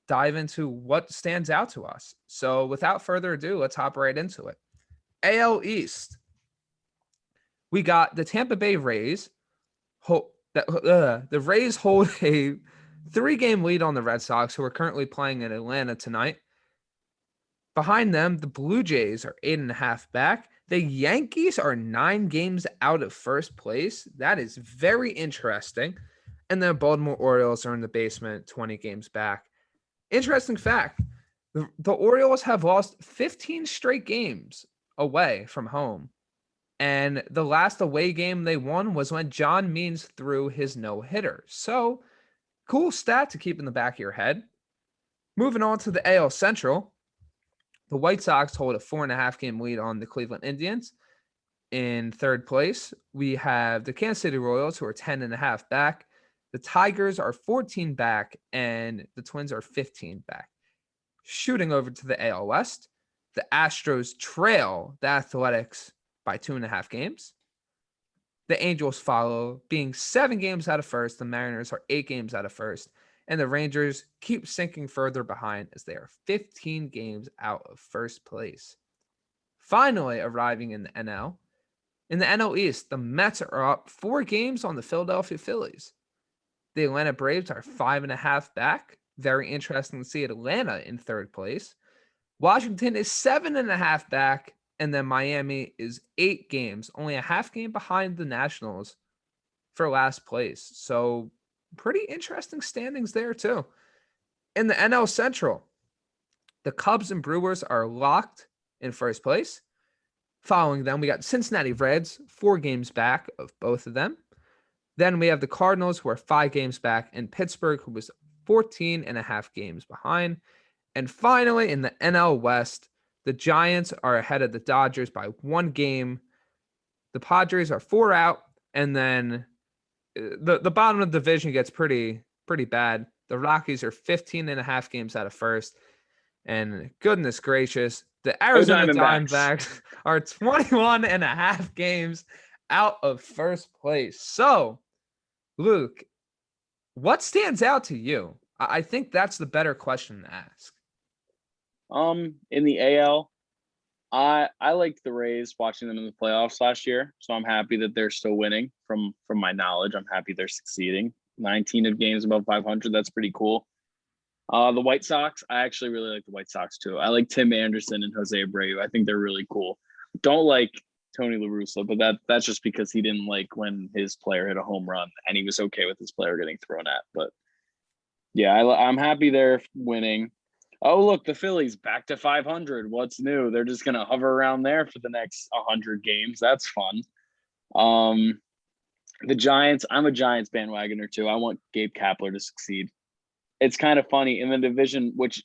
dive into what stands out to us. So without further ado, let's hop right into it. AL East. We got the Tampa Bay Rays. The Rays hold a 3-game lead on the Red Sox, who are currently playing in Atlanta tonight. Behind them, the Blue Jays are 8.5 back. The Yankees are 9 games out of first place. That is very interesting. And the Baltimore Orioles are in the basement, 20 games back. Interesting fact, the Orioles have lost 15 straight games away from home. And the last away game they won was when John Means threw his no-hitter. So, cool stat to keep in the back of your head. Moving on to the AL Central, the White Sox hold a 4.5-game lead on the Cleveland Indians. In third place, we have the Kansas City Royals, who are 10.5 back. The Tigers are 14 back, and the Twins are 15 back. Shooting over to the AL West, the Astros trail the Athletics by 2.5 games. The Angels follow, being 7 games out of first. The Mariners are 8 games out of first. And the Rangers keep sinking further behind as they are 15 games out of first place. Finally arriving in the NL. In the NL East, the Mets are up 4 games on the Philadelphia Phillies. The Atlanta Braves are 5.5 back. Very interesting to see Atlanta in third place. Washington is 7.5 back. And then Miami is 8 games, only a half game behind the Nationals for last place. So pretty interesting standings there too. In the NL Central, the Cubs and Brewers are locked in first place. Following them, we got Cincinnati Reds, 4 games back of both of them. Then we have the Cardinals, who are 5 games back, and Pittsburgh, who was 14.5 games behind. And finally, in the NL West, the Giants are ahead of the Dodgers by 1 game. The Padres are 4 out, and then the bottom of the division gets pretty bad. The Rockies are 15.5 games out of first. And goodness gracious, the Arizona Diamondbacks are 21.5 games out of first place. So, Luke, what stands out to you? I think that's the better question to ask. In the AL, I liked the Rays, watching them in the playoffs last year, so I'm happy that they're still winning. From my knowledge, I'm happy they're succeeding. 19 of games above 500, that's pretty cool. The White Sox, I actually really like the White Sox too. I like Tim Anderson and Jose Abreu. I think they're really cool. Don't like Tony La Russa, but that's just because he didn't like when his player hit a home run, and he was okay with his player getting thrown at. But yeah, I'm happy they're winning. Oh, look, the Phillies back to 500. What's new? They're just going to hover around there for the next 100 games. That's fun. The Giants, I'm a Giants bandwagoner too. I want Gabe Kapler to succeed. It's kind of funny in the division, which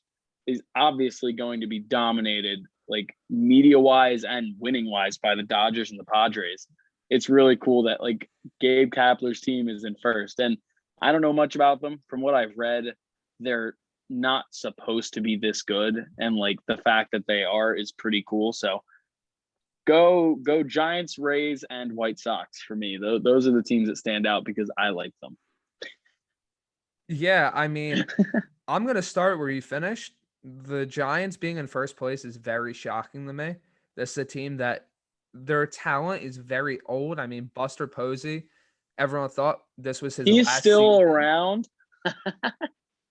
is obviously going to be dominated like media-wise and winning-wise by the Dodgers and the Padres. It's really cool that like Gabe Kapler's team is in first. And I don't know much about them. From what I've read, they're not supposed to be this good, and like the fact that they are is pretty cool. So go Giants, Rays, and White Sox for me. Those are the teams that stand out because I like them. Yeah, I mean, I'm gonna start where you finished. The Giants being in first place is very shocking to me. This is a team that their talent is very old. I mean, Buster Posey, everyone thought this was his He's last still season. around.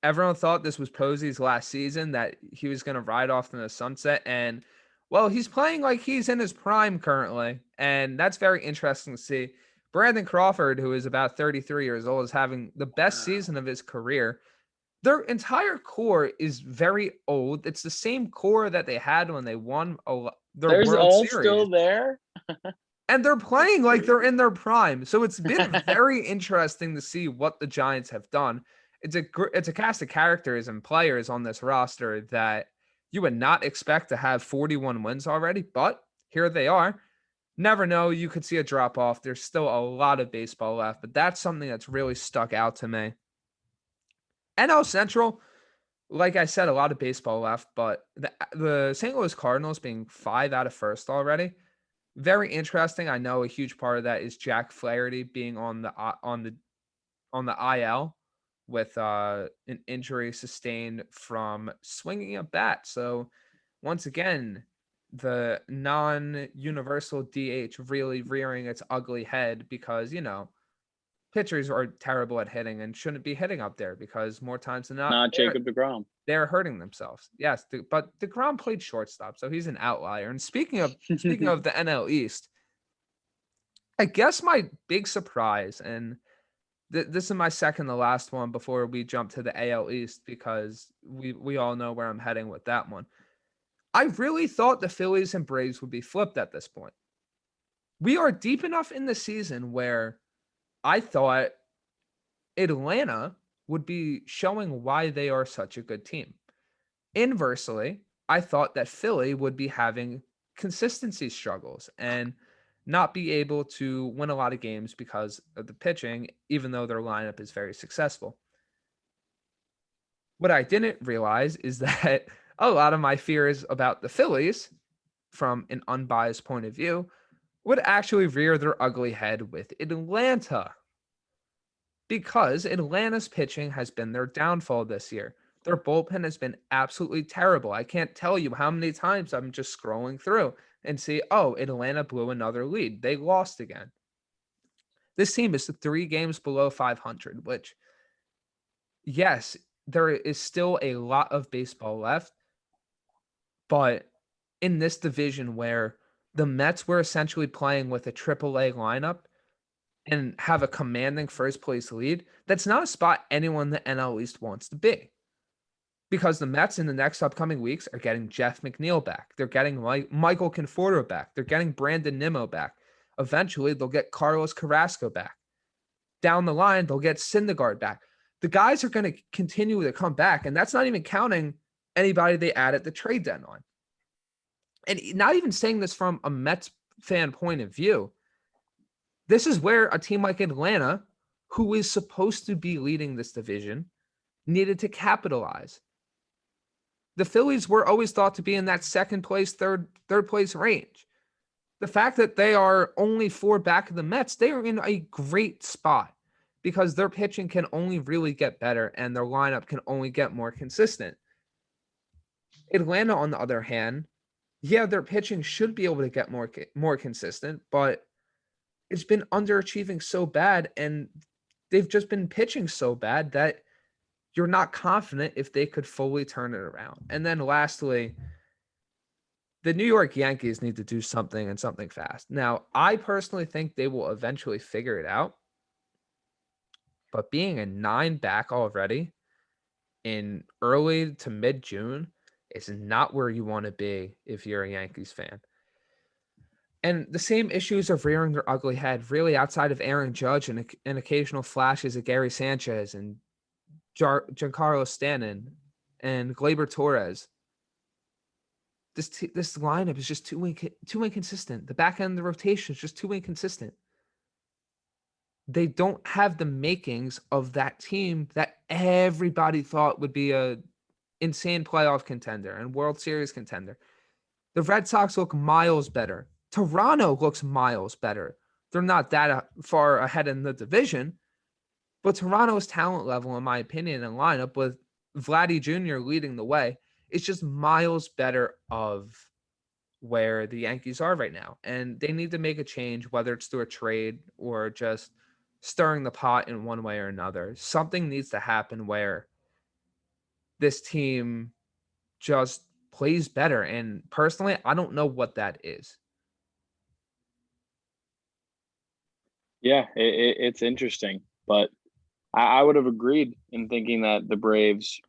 Everyone thought this was Posey's last season, that he was going to ride off in the sunset. And, well, he's playing like he's in his prime currently. And that's very interesting to see. Brandon Crawford, who is about 33 years old, is having the best season of his career. Their entire core is very old. It's the same core that they had when they won their World all Series. Still there. And they're playing like they're in their prime. So it's been very interesting to see what the Giants have done. It's a cast of characters and players on this roster that you would not expect to have 41 wins already, but here they are. Never know. You could see a drop off. There's still a lot of baseball left, but that's something that's really stuck out to me. NL Central, like I said, a lot of baseball left, but the St. Louis Cardinals being 5 out of first already, very interesting. I know a huge part of that is Jack Flaherty being on the IL with an injury sustained from swinging a bat. So once again, the non-universal DH really rearing its ugly head because, pitchers are terrible at hitting and shouldn't be hitting up there because more times than not Jacob deGrom. They're hurting themselves. Yes, but deGrom played shortstop, so he's an outlier. And speaking of the NL East, I guess my big surprise, and this is my second to last one before we jump to the AL East because we all know where I'm heading with that one. I really thought the Phillies and Braves would be flipped at this point. We are deep enough in the season where I thought Atlanta would be showing why they are such a good team. Inversely, I thought that Philly would be having consistency struggles and not be able to win a lot of games because of the pitching, even though their lineup is very successful. What I didn't realize is that a lot of my fears about the Phillies, from an unbiased point of view, would actually rear their ugly head with Atlanta, because Atlanta's pitching has been their downfall this year. Their bullpen has been absolutely terrible. I can't tell you how many times I'm just scrolling through and see, oh, Atlanta blew another lead. They lost again. This team is 3 games below 500, which, yes, there is still a lot of baseball left. But in this division where the Mets were essentially playing with a AAA lineup and have a commanding first place lead, that's not a spot anyone in the NL East wants to be. Because the Mets in the next upcoming weeks are getting Jeff McNeil back. They're getting Michael Conforto back. They're getting Brandon Nimmo back. Eventually, they'll get Carlos Carrasco back. Down the line, they'll get Syndergaard back. The guys are going to continue to come back, and that's not even counting anybody they add at the trade deadline. And not even saying this from a Mets fan point of view. This is where a team like Atlanta, who is supposed to be leading this division, needed to capitalize. The Phillies were always thought to be in that second place, third place range. The fact that they are only 4 back of the Mets, they are in a great spot because their pitching can only really get better and their lineup can only get more consistent. Atlanta, on the other hand, yeah, their pitching should be able to get more consistent, but it's been underachieving so bad, and they've just been pitching so bad that you're not confident if they could fully turn it around. And then lastly, the New York Yankees need to do something and something fast. Now, I personally think they will eventually figure it out, but being a 9 back already in early to mid-June is not where you want to be if you're a Yankees fan. And the same issues are rearing their ugly head, really, outside of Aaron Judge and occasional flashes of Gary Sanchez and Giancarlo Stanton and Gleyber Torres. This lineup is just too inconsistent. The back end of the rotation is just too inconsistent. They don't have the makings of that team that everybody thought would be a insane playoff contender and World Series contender. The Red Sox look miles better. Toronto looks miles better. They're not that far ahead in the division, but Toronto's talent level, in my opinion, and lineup with Vladdy Jr. leading the way, is just miles better of where the Yankees are right now. And they need to make a change, whether it's through a trade or just stirring the pot in one way or another. Something needs to happen where this team just plays better. And personally, I don't know what that is. Yeah, it's interesting, but I would have agreed in thinking that the Braves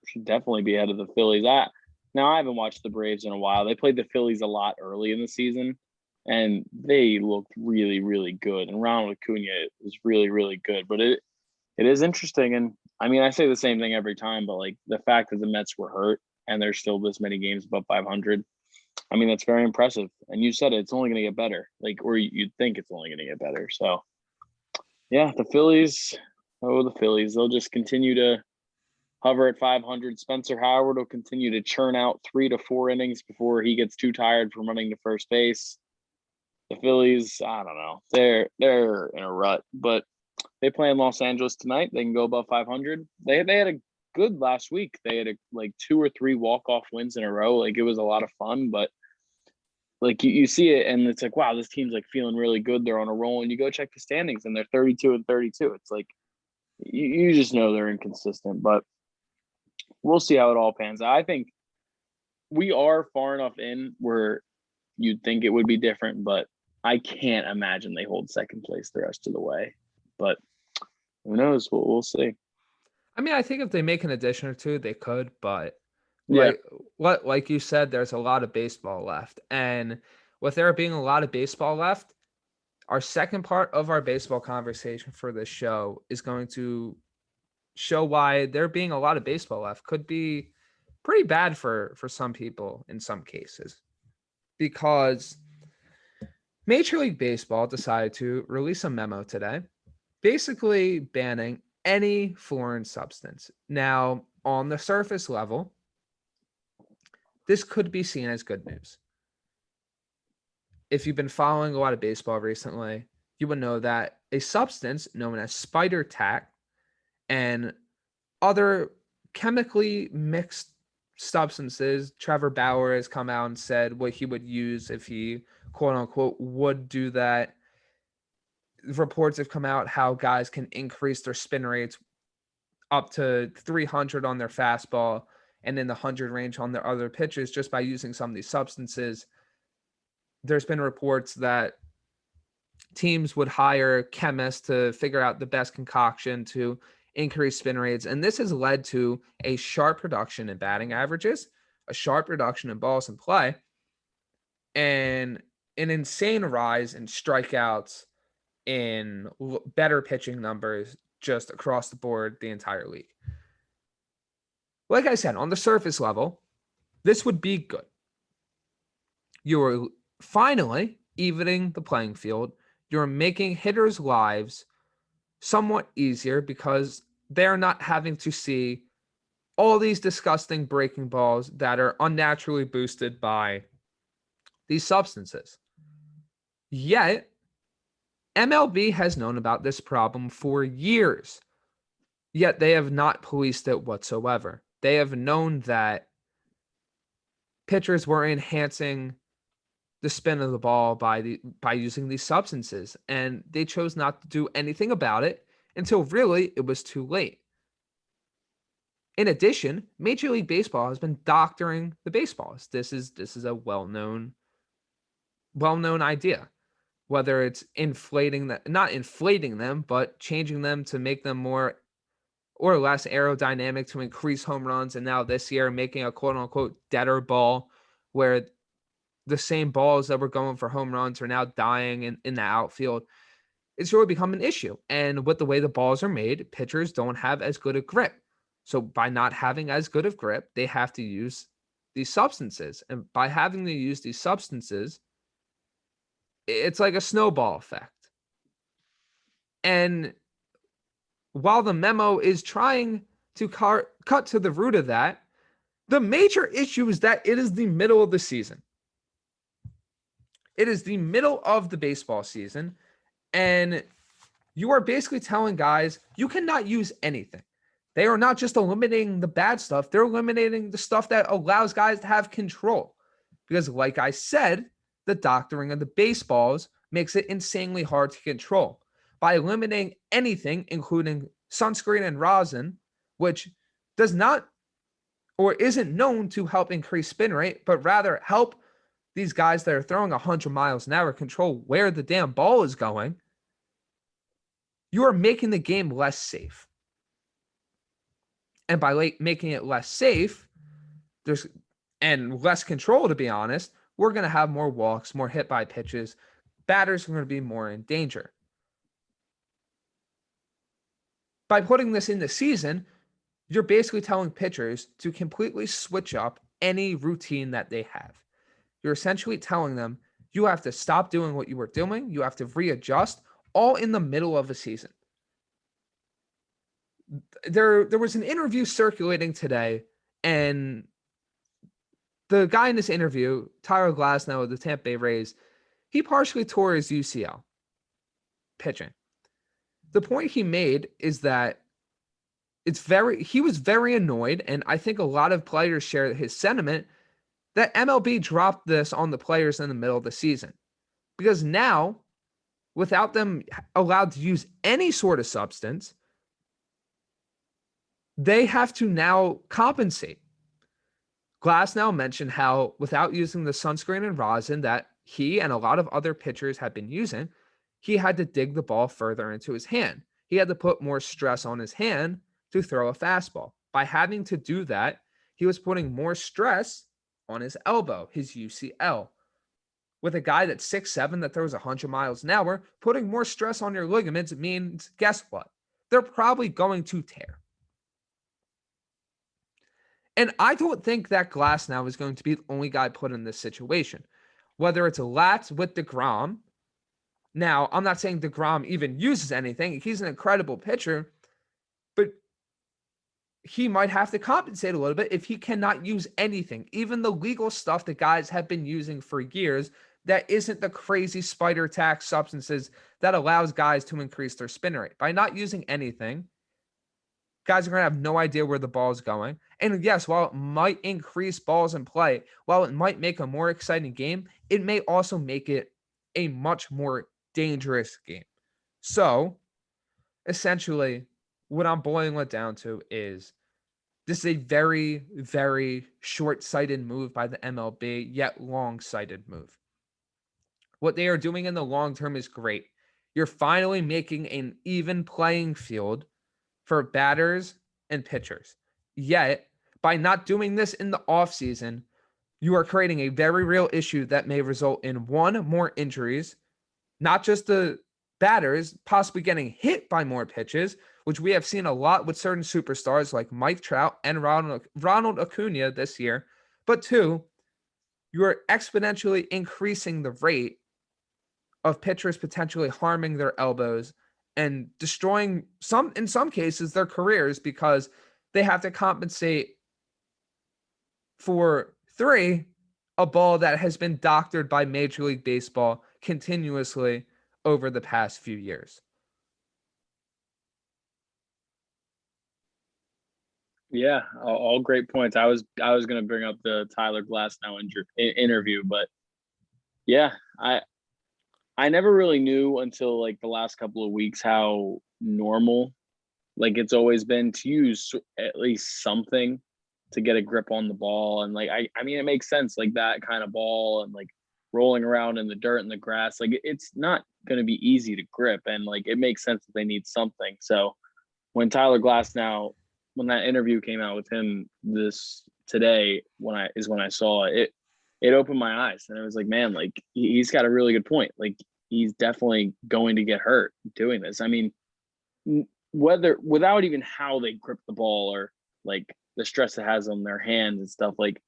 should definitely be ahead of the Phillies. Now I haven't watched the Braves in a while. They played the Phillies a lot early in the season, and they looked really, really good. And Ronald Acuna was really, really good. But it is interesting, and I mean, I say the same thing every time, but like the fact that the Mets were hurt and they're still this many games above 500, I mean, that's very impressive. And you said it's only going to get better, or you'd think it's only going to get better. So, yeah, the Phillies. Oh, the Phillies. They'll just continue to hover at 500. Spencer Howard will continue to churn out 3 to 4 innings before he gets too tired from running to first base. The Phillies, I don't know. They're in a rut, but they play in Los Angeles tonight. They can go above 500. They had a good last week. They had like 2 or 3 walk-off wins in a row. Like, it was a lot of fun, but like you see it and it's like, wow, this team's like feeling really good. They're on a roll, and you go check the standings and they're 32-32. It's like you just know they're inconsistent, but we'll see how it all pans out. I think we are far enough in where you'd think it would be different, but I can't imagine they hold second place the rest of the way. But who knows? We'll see. I mean, I think if they make an addition or two, they could, but Yeah. like you said, there's a lot of baseball left. And with there being a lot of baseball left, our second part of our baseball conversation for this show is going to show why there being a lot of baseball left could be pretty bad for some people in some cases. Because Major League Baseball decided to release a memo today, basically banning any foreign substance. Now, on the surface level, this could be seen as good news. if you've been following a lot of baseball recently, you would know that a substance known as spider tack and other chemically mixed substances, Trevor Bauer has come out and said what he would use if he, quote unquote, would do that. Reports have come out how guys can increase their spin rates up to 300 on their fastball and in the 100 range on their other pitches just by using some of these substances. There's been reports that teams would hire chemists to figure out the best concoction to increase spin rates. And this has led to a sharp reduction in batting averages, a sharp reduction in balls in play, and an insane rise in strikeouts, in better pitching numbers just across the board, the entire league. Like I said, on the surface level, this would be good. You're finally evening the playing field. You're making hitters' lives somewhat easier because they're not having to see all these disgusting breaking balls that are unnaturally boosted by these substances. Yet, MLB has known about this problem for years, yet they have not policed it whatsoever. They have known that pitchers were enhancing the spin of the ball by using these substances, and they chose not to do anything about it until really it was too late. In addition, Major League Baseball has been doctoring the baseballs. This is a well-known idea. Whether it's not inflating them, but changing them to make them more or less aerodynamic to increase home runs. And now this year, making a quote unquote deader ball where the same balls that were going for home runs are now dying in the outfield. It's really become an issue. And with the way the balls are made, pitchers don't have as good a grip. So by not having as good of grip, they have to use these substances. And by having to use these substances, it's like a snowball effect. And while the memo is trying to cut to the root of that, the major issue is that it is the middle of the season. It is the middle of the baseball season, and you are basically telling guys you cannot use anything. They are not just eliminating the bad stuff, they're eliminating the stuff that allows guys to have control. Because like I said, the doctoring of the baseballs makes it insanely hard to control. By eliminating anything, including sunscreen and rosin, which does not or isn't known to help increase spin rate, but rather help these guys that are throwing 100 miles an hour control where the damn ball is going, you are making the game less safe. And by making it less safe, and less control, to be honest, we're going to have more walks, more hit by pitches. Batters are going to be more in danger. By putting this in the season, you're basically telling pitchers to completely switch up any routine that they have. You're essentially telling them you have to stop doing what you were doing. You have to readjust, all in the middle of a season. There was an interview circulating today, and the guy in this interview, Tyler Glasnow of the Tampa Bay Rays, he partially tore his UCL pitching. The point he made is that he was very annoyed, and I think a lot of players share his sentiment, that MLB dropped this on the players in the middle of the season. Because now, without them allowed to use any sort of substance, they have to now compensate. Glasnow mentioned how without using the sunscreen and rosin that he and a lot of other pitchers have been using, he had to dig the ball further into his hand. He had to put more stress on his hand to throw a fastball. By having to do that, he was putting more stress on his elbow, his UCL. With a guy that's 6'7", that throws 100 miles an hour, putting more stress on your ligaments means, guess what? They're probably going to tear. And I don't think that Glasnow is going to be the only guy put in this situation. Whether it's Latz with DeGrom. Now, I'm not saying DeGrom even uses anything. He's an incredible pitcher. But he might have to compensate a little bit if he cannot use anything. Even the legal stuff that guys have been using for years that isn't the crazy spider tack substances that allows guys to increase their spin rate. By not using anything, guys are going to have no idea where the ball is going. And yes, while it might increase balls in play, while it might make a more exciting game, it may also make it a much more dangerous game. So essentially, what I'm boiling it down to is this is a very, very short sighted move by the MLB, yet long sighted move. What they are doing in the long term is great. You're finally making an even playing field for batters and pitchers. Yet, by not doing this in the offseason, you are creating a very real issue that may result in one, more injuries, not just the batters possibly getting hit by more pitches, which we have seen a lot with certain superstars like Mike Trout and Ronald Acuna this year. But two, you are exponentially increasing the rate of pitchers potentially harming their elbows and destroying in some cases, their careers because they have to compensate for three, a ball that has been doctored by Major League Baseball continuously over the past few years. Yeah, all great points. I was going to bring up the Tyler Glasnow interview, but yeah, I never really knew until like the last couple of weeks how normal like it's always been to use at least something to get a grip on the ball. And like I mean it makes sense, like that kind of ball and like rolling around in the dirt and the grass, like it's not going to be easy to grip, and like it makes sense that they need something. So when Tyler Glasnow, when that interview came out with him this today, when I saw it, it opened my eyes, and it was like, man, like he's got a really good point. Like he's definitely going to get hurt doing this. I mean, whether without even how they grip the ball or like the stress it has on their hands and stuff, like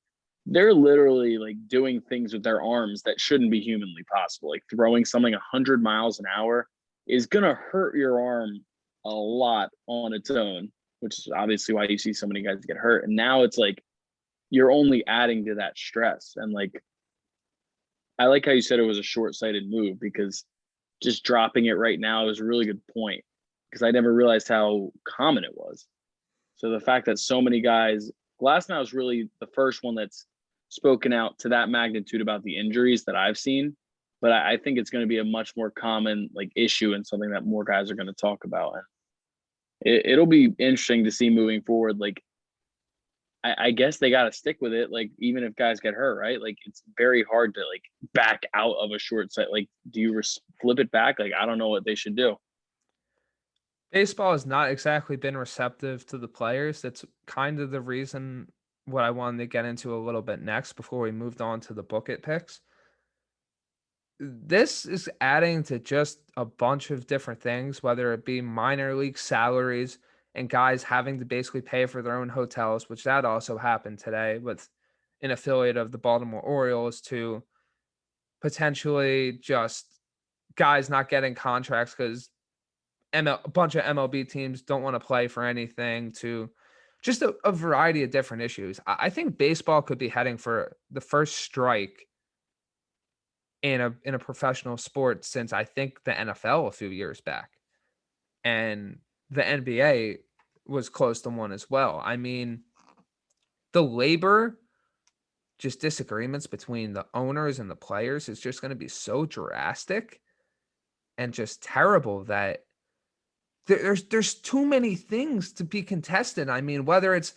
they're literally like doing things with their arms that shouldn't be humanly possible. Like throwing something 100 miles an hour is going to hurt your arm a lot on its own, which is obviously why you see so many guys get hurt. And now it's like you're only adding to that stress. And like I like how you said it was a short-sighted move, because just dropping it right now is a really good point, because I never realized how common it was. So the fact that so many guys, Glasnow is really the first one that's spoken out to that magnitude about the injuries that I've seen. But I think it's going to be a much more common like issue and something that more guys are going to talk about. And it'll be interesting to see moving forward. Like, I guess they got to stick with it. Like, even if guys get hurt, right? Like, it's very hard to like back out of a short sight. Like, do you flip it back? Like, I don't know what they should do. Baseball has not exactly been receptive to the players. That's kind of the reason what I wanted to get into a little bit next before we moved on to the book it picks. This is adding to just a bunch of different things, whether it be minor league salaries and guys having to basically pay for their own hotels, which that also happened today with an affiliate of the Baltimore Orioles, to potentially just guys not getting contracts because a bunch of MLB teams don't want to play for anything, to just a variety of different issues. I think baseball could be heading for the first strike in a professional sport since I think the NFL a few years back. And the NBA was close to one as well. I mean, the labor just disagreements between the owners and the players is just going to be so drastic and just terrible that there's too many things to be contested. I mean, whether it's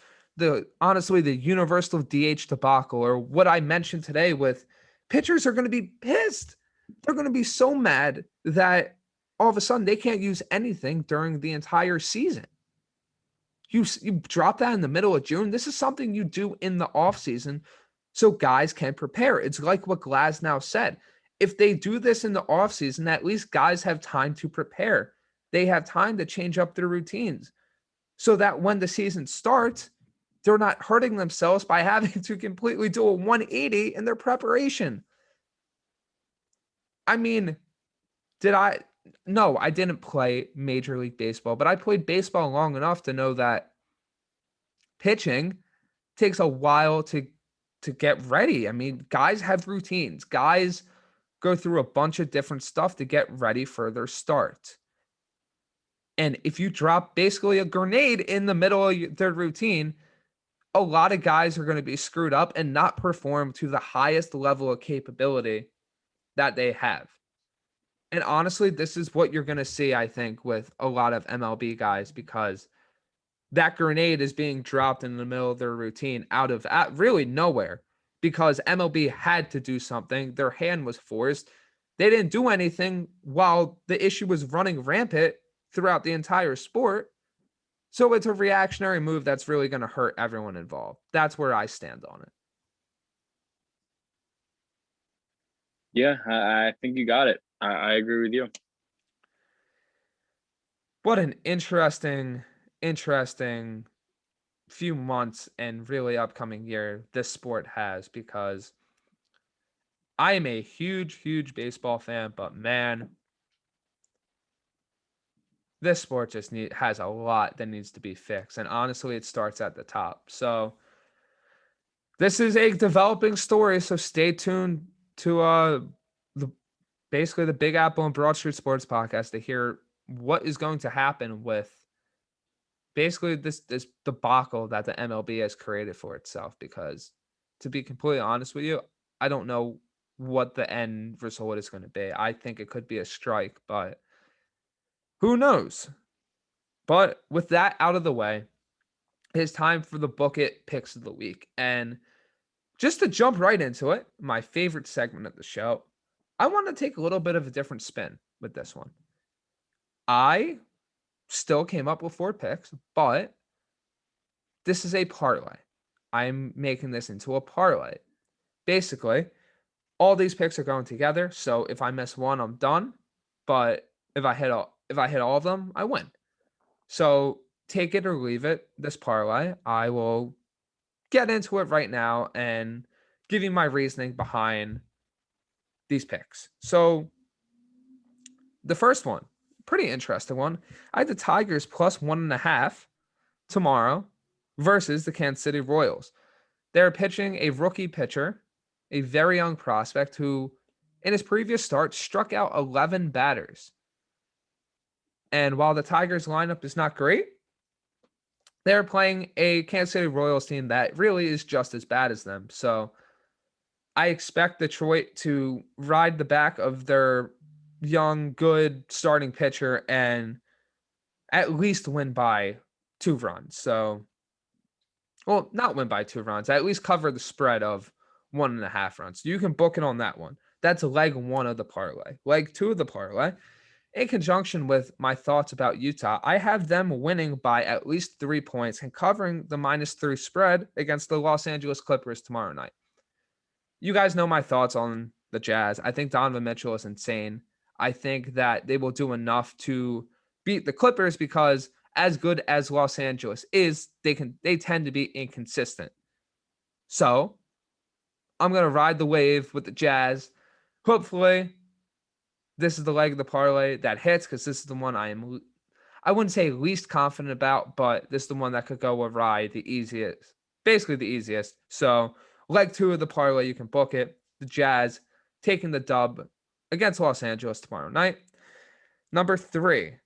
honestly the universal DH debacle, or what I mentioned today with pitchers are going to be pissed. They're going to be so mad that all of a sudden they can't use anything during the entire season. You drop that in the middle of June. This is something you do in the off season so guys can prepare. It's like what Glasnow said. If they do this in the off season, at least guys have time to prepare. They have time to change up their routines so that when the season starts, they're not hurting themselves by having to completely do a 180 in their preparation. I mean, no, I didn't play Major League Baseball, but I played baseball long enough to know that pitching takes a while to get ready. I mean, guys have routines. Guys go through a bunch of different stuff to get ready for their start. And if you drop basically a grenade in the middle of their routine, a lot of guys are going to be screwed up and not perform to the highest level of capability that they have. And honestly, this is what you're going to see, I think, with a lot of MLB guys, because that grenade is being dropped in the middle of their routine out of really nowhere, because MLB had to do something. Their hand was forced. They didn't do anything while the issue was running rampant throughout the entire sport. So it's a reactionary move that's really going to hurt everyone involved. That's where I stand on it. Yeah, I think you got it. I agree with you. What an interesting few months and really upcoming year this sport has, because I am a huge baseball fan, but man, this sport just has a lot that needs to be fixed. And honestly, it starts at the top. So this is a developing story. So stay tuned to basically the Big Apple and Broad Street Sports podcast to hear what is going to happen with basically this debacle that the MLB has created for itself. Because to be completely honest with you, I don't know what the end result is going to be. I think it could be a strike, but who knows? But with that out of the way, it's time for the Book It Picks of the Week. And just to jump right into it, my favorite segment of the show, I want to take a little bit of a different spin with this one. I still came up with 4 picks, but this is a parlay. I'm making this into a parlay. Basically, all these picks are going together, so if I miss one, I'm done. But if I hit all of them, I win. So take it or leave it, this parlay. I will get into it right now and give you my reasoning behind these picks. So the first one, pretty interesting one. I had the Tigers plus 1.5 tomorrow versus the Kansas City Royals. They're pitching a rookie pitcher, a very young prospect who, in his previous start, struck out 11 batters. And while the Tigers lineup is not great, they're playing a Kansas City Royals team that really is just as bad as them. So I expect Detroit to ride the back of their young, good starting pitcher and at least win by 2 runs. So, well, not win by 2 runs, at least cover the spread of 1.5 runs. You can book it on that one. That's leg 1 of the parlay. Leg 2 of the parlay, in conjunction with my thoughts about Utah, I have them winning by at least 3 points and covering the -3 spread against the Los Angeles Clippers tomorrow night. You guys know my thoughts on the Jazz. I think Donovan Mitchell is insane. I think that they will do enough to beat the Clippers, because as good as Los Angeles is, they tend to be inconsistent. So I'm going to ride the wave with the Jazz. Hopefully this is the leg of the parlay that hits, because this is the one I wouldn't say least confident about, but this is the one that could go awry the easiest, basically the easiest. So leg 2 of the parlay, you can book it. The Jazz taking the dub against Los Angeles tomorrow night. Number 3,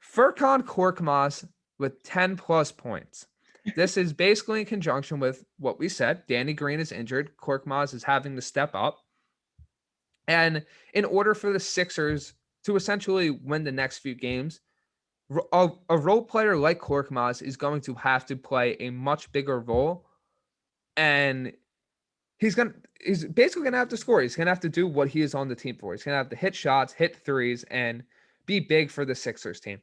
Furkan Korkmaz with 10 plus points. This is basically in conjunction with what we said. Danny Green is injured. Korkmaz is having to step up. And in order for the Sixers to essentially win the next few games, a role player like Korkmaz is going to have to play a much bigger role. And he's basically going to have to score. He's going to have to do what he is on the team for. He's going to have to hit shots, hit threes, and be big for the Sixers team.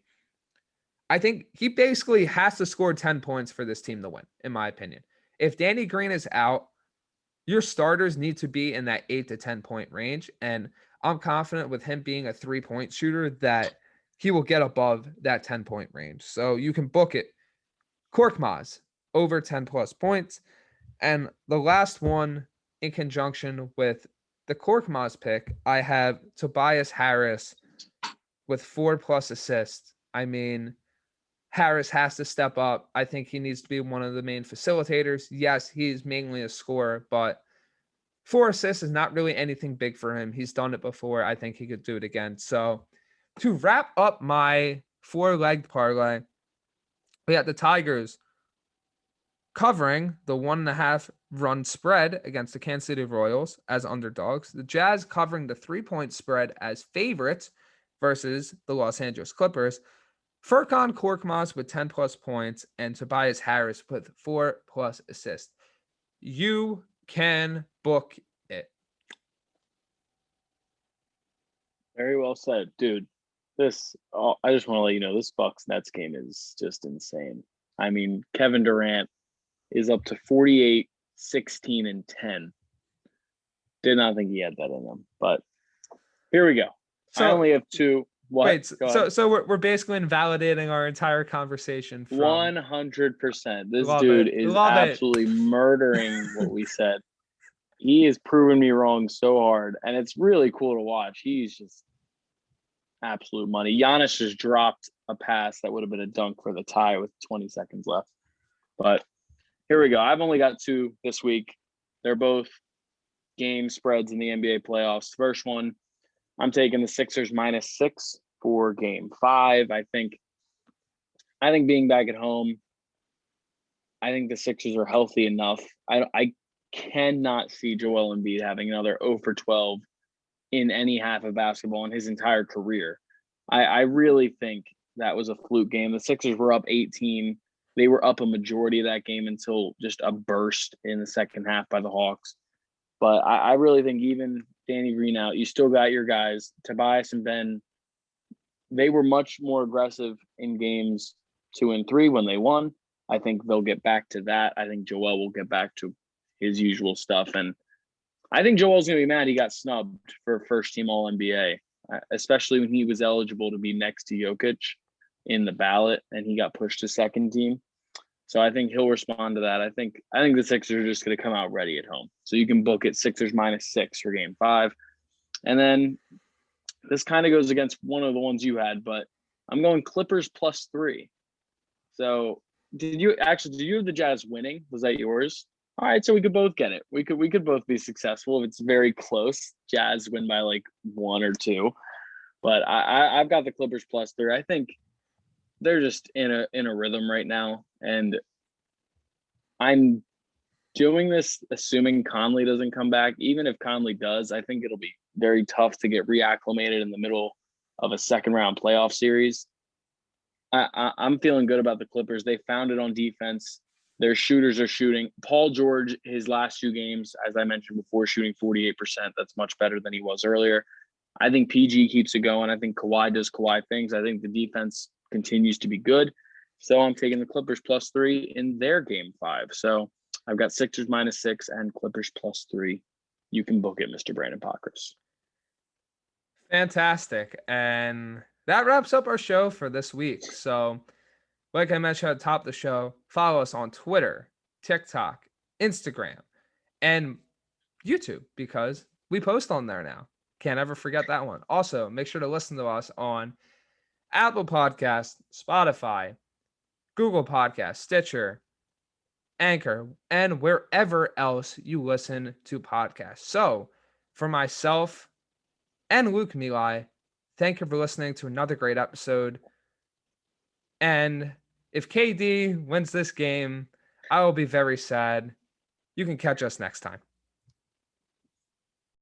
I think he basically has to score 10 points for this team to win, in my opinion. If Danny Green is out, your starters need to be in that 8 to 10 point range. And I'm confident with him being a 3-point shooter that he will get above that 10 point range. So you can book it. Korkmaz over 10 plus points. And the last one, in conjunction with the Korkmaz pick, I have Tobias Harris with 4 plus assists. I mean, Harris has to step up. I think he needs to be one of the main facilitators. Yes, he's mainly a scorer, but 4 assists is not really anything big for him. He's done it before. I think he could do it again. So to wrap up my 4-legged parlay, we got the Tigers covering the 1.5 run spread against the Kansas City Royals as underdogs. The Jazz covering the 3-point spread as favorites versus the Los Angeles Clippers. Furkan Korkmaz with 10 plus points and Tobias Harris with 4 plus assists. You can book it. Very well said, dude. I just want to let you know, this Bucks Nets game is just insane. I mean, Kevin Durant is up to 48, 16, and 10. Did not think he had that in him, but here we go. I only have 2. What? Wait, so we're basically invalidating our entire conversation. 100%. This dude is absolutely murdering what we said. He has proven me wrong so hard, and it's really cool to watch. He's just absolute money. Giannis just dropped a pass that would have been a dunk for the tie with 20 seconds left. But here we go. I've only got 2 this week. They're both game spreads in the NBA playoffs. First one, I'm taking the Sixers -6 for game 5. I think being back at home, I think the Sixers are healthy enough. I cannot see Joel Embiid having another 0 for 12 in any half of basketball in his entire career. I really think that was a fluke game. The Sixers were up 18. They were up a majority of that game until just a burst in the second half by the Hawks. But I really think even Danny Green out, you still got your guys, Tobias and Ben. They were much more aggressive in games 2 and 3 when they won. I think they'll get back to that. I think Joel will get back to his usual stuff. And I think Joel's going to be mad he got snubbed for first-team All-NBA, especially when he was eligible to be next to Jokic in the ballot and he got pushed to second team. So I think he'll respond to that. I think the Sixers are just going to come out ready at home. So you can book it Sixers -6 for game 5. And then this kind of goes against one of the ones you had, but I'm going Clippers +3. So did you have the Jazz winning? Was that yours? All right, so we could both get it. We could both be successful if it's very close. Jazz win by like 1 or 2. But I've got the Clippers +3. I think they're just in a rhythm right now. And I'm doing this assuming Conley doesn't come back. Even if Conley does, I think it'll be very tough to get reacclimated in the middle of a second-round playoff series. I'm feeling good about the Clippers. They found it on defense. Their shooters are shooting. Paul George, his last 2 games, as I mentioned before, shooting 48%. That's much better than he was earlier. I think PG keeps it going. I think Kawhi does Kawhi things. I think the defense continues to be good. So I'm taking the Clippers +3 in their game 5. So I've got Sixers -6 and Clippers +3. You can book it, Mr. Brandon Pockris. Fantastic. And that wraps up our show for this week. So like I mentioned at the top of the show, follow us on Twitter, TikTok, Instagram, and YouTube because we post on there now. Can't ever forget that one. Also, make sure to listen to us on Apple Podcasts, Spotify, Google Podcasts, Stitcher, Anchor, and wherever else you listen to podcasts. So, for myself and Luke Milai, thank you for listening to another great episode. And if KD wins this game, I will be very sad. You can catch us next time.